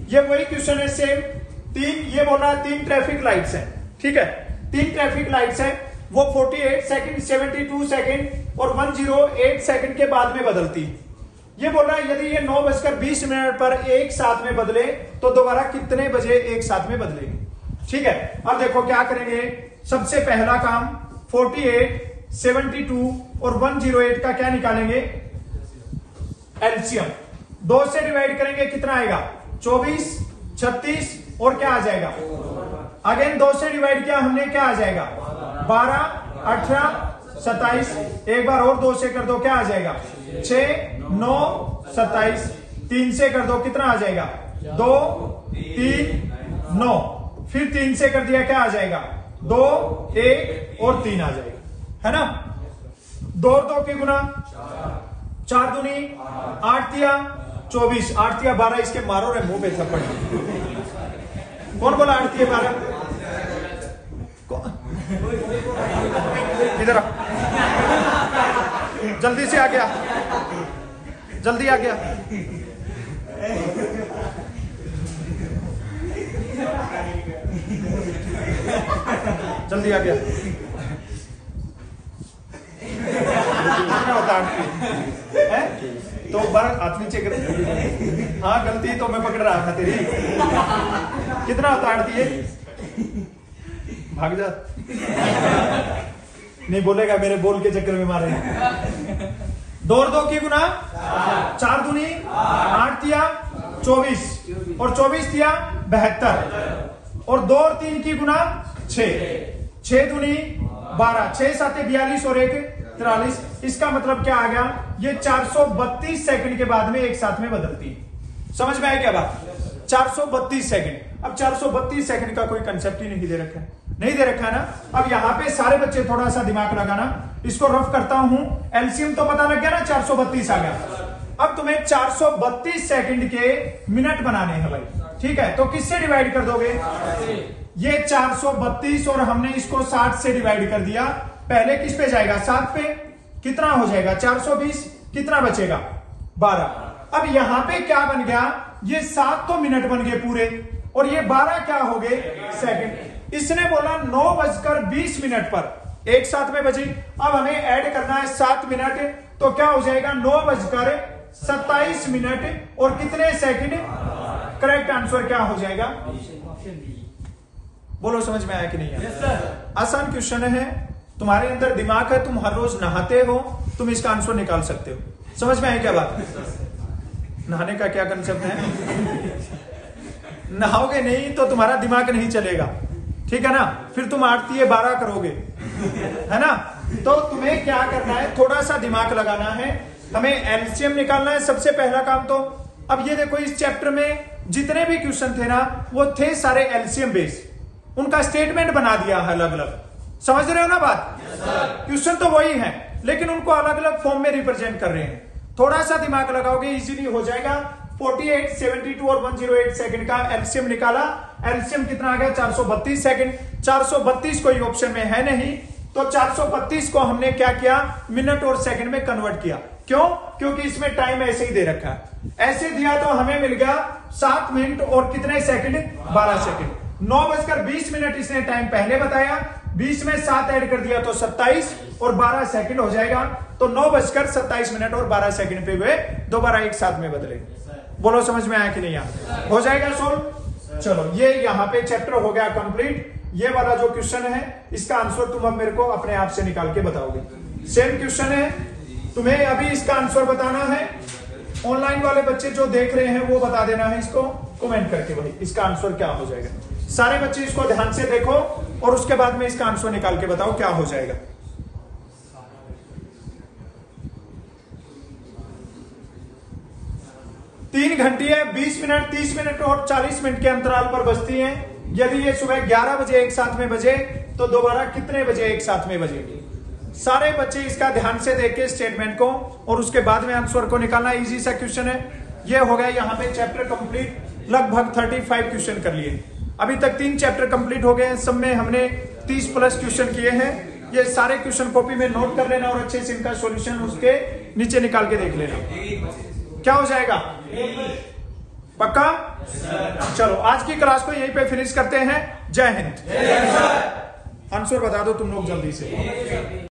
ये वही क्वेश्चन है सेम। 3, ये बोल रहा है 3 ट्रैफिक लाइट्स हैं, ठीक है। 3 ट्रैफिक लाइट्स हैं, वो 48 सेकंड, 72 सेकंड और 108 सेकंड के बाद में बदलती। ये बोल रहा है यदि ये 9:20 पर एक साथ में बदले तो दोबारा कितने बजे एक साथ में बदलेगी, ठीक है। अब देखो क्या करेंगे। सबसे पहला काम 48, 72 और 108 का क्या निकालेंगे? एलसीएम। 2 से डिवाइड करेंगे, कितना आएगा? 24, 36 और क्या आ जाएगा? अगेन 2 से डिवाइड किया हमने, क्या आ जाएगा? 12, 18, 27। एक बार और 2 से कर दो, क्या आ जाएगा? 6, 9, 27। 3 से कर दो, कितना आ जाएगा? 2, 3, 9। फिर 3 से कर दिया, क्या आ जाएगा? 2, 1 और 3 आ जाएगा, है ना। 2 और 2 की गुना, 4 दूनी 8 तिया 24, 8 तिया 12। इसके मारो रे मुंह पे थप्पड़। कौन बोला 8 तिया 12? इधर आ, जल्दी से आ गया, जल्दी आ गया। जल्दी आ गया। क्या होता है? तो बार हाथ नीचे कर। हाँ गलती तो मैं पकड़ रहा था तेरी। कितना होता है? भाग जा, नहीं बोलेगा, मेरे बोल के चक्कर में मारे। 2 और 2 की गुना, 4 दूनी 8 तिया 24 और 24 तिया 72 और 2 और 3 की गुना 6, 6 दूनी 12, 6 7 42 और 1 43। इसका मतलब क्या आ गया, ये 432 सेकंड के बाद में एक साथ में बदलती है। समझ में आया क्या बात? 432 सेकंड। अब 432 सेकंड का कोई कंसेप्ट ही नहीं दे रखा है, नहीं दे रखा है ना। अब यहां पे सारे बच्चे थोड़ा सा दिमाग लगाना, इसको रफ करता हूं। एलसीएम तो पता लग गया ना, 432 आ गया। अब तुम्हें 432 सेकंड के मिनट बनाने हैं भाई, ठीक है? तो किससे डिवाइड कर दोगे? ये 432 और हमने इसको 60 से डिवाइड कर दिया। पहले किस पे जाएगा? 7 पे। कितना हो जाएगा? 420। कितना बचेगा? 12। अब यहां पे क्या बन गया? ये 7 तो मिनट बन गए पूरे, और ये 12 क्या हो गए? सेकंड। इसने बोला 9:20 पर एक साथ में बची। अब हमें ऐड करना है 7 मिनट, तो क्या हो जाएगा? 9:27 और कितने सेकंड? करेक्ट आंसर क्या हो जाएगा? बोलो, समझ में आया कि नहीं आया? आसान क्वेश्चन है, तुम्हारे अंदर दिमाग है, तुम हर रोज नहाते हो, तुम इसका आंसर निकाल सकते हो। समझ में आया क्या बात? नहाने का क्या कंसेप्ट है? नहाओगे नहीं तो तुम्हारा दिमाग नहीं चलेगा, ठीक है ना? फिर तुम 8×3=12 करोगे, है ना? तो तुम्हें क्या करना है, थोड़ा सा दिमाग लगाना है, हमें एलसीएम निकालना है सबसे पहला काम। तो अब ये देखो, इस चैप्टर में जितने भी क्वेश्चन थे ना, वो थे सारे एलसीएम बेस्ड, उनका स्टेटमेंट बना दिया है अलग अलग। समझ रहे हो ना बात? क्वेश्चन तो वही है, लेकिन उनको अलग अलग फॉर्म में रिप्रेजेंट कर रहे हैं। थोड़ा सा दिमाग लगाओगे इजीली हो जाएगा। 48, 72 और 108 सेकंड का एलसीएम निकाला। एलसीएम कितना आ गया? 432 सेकंड। 432 कोई ऑप्शन में है नहीं, तो 432 को हमने क्या किया? मिनट और सेकंड में कन्वर्ट किया। क्यों? क्योंकि इसमें टाइम ऐसे ही दे रखा है। ऐसे दिया तो हमें मिल गया 7 मिनट और कितने सेकंड? 12 सेकंड। 9:20 इसने टाइम पहले बताया, 20 में 7 ऐड कर दिया तो 27 और 12 सेकंड हो जाएगा। तो 9:27 और 12 सेकंड पे वे दोबारा एक साथ में बदले। बोलो, समझ में आया कि नहीं आया? हो जाएगा सोल्व। चलो, ये यहां पे चैप्टर हो गया कंप्लीट। ये वाला जो क्वेश्चन है, इसका आंसर तुम अब मेरे को अपने आप से निकाल के बताओगे। सेम क्वेश्चन है, तुम्हें अभी इसका आंसर बताना है। ऑनलाइन वाले बच्चे जो देख रहे हैं वो बता देना है इसको कमेंट करके, भाई इसका आंसर क्या हो जाएगा। सारे बच्चे इसको ध्यान से देखो और उसके बाद में इसका आंसर निकाल के बताओ क्या हो जाएगा। तीन घंटियां 20 मिनट, 30 मिनट और 40 मिनट के अंतराल पर बजती हैं। यदि ये सुबह 11 बजे एक साथ में बजे तो दोबारा कितने बजे एक साथ में बजेगी? सारे बच्चे इसका ध्यान से देख के स्टेटमेंट को और उसके बाद में आंसर को निकालना। इजी सा क्वेश्चन है। ये हो गया यहाँ पे चैप्टर कंप्लीट। लगभग 35 क्वेश्चन कर लिए। अभी तक 3 चैप्टर कंप्लीट हो गए हैं। सब में हमने 30+ क्वेश्चन किए हैं। ये सारे क्वेश्चन कॉपी में नोट कर लेना और अच्छे से इनका सॉल्यूशन उसके नीचे निकाल के देख लेना। क्या हो जाएगा? पक्का? चलो, आज की क्लास को यहीं पे फिनिश करते हैं। जय हिंद। आंसर बता दो तुम लोग जल्दी से।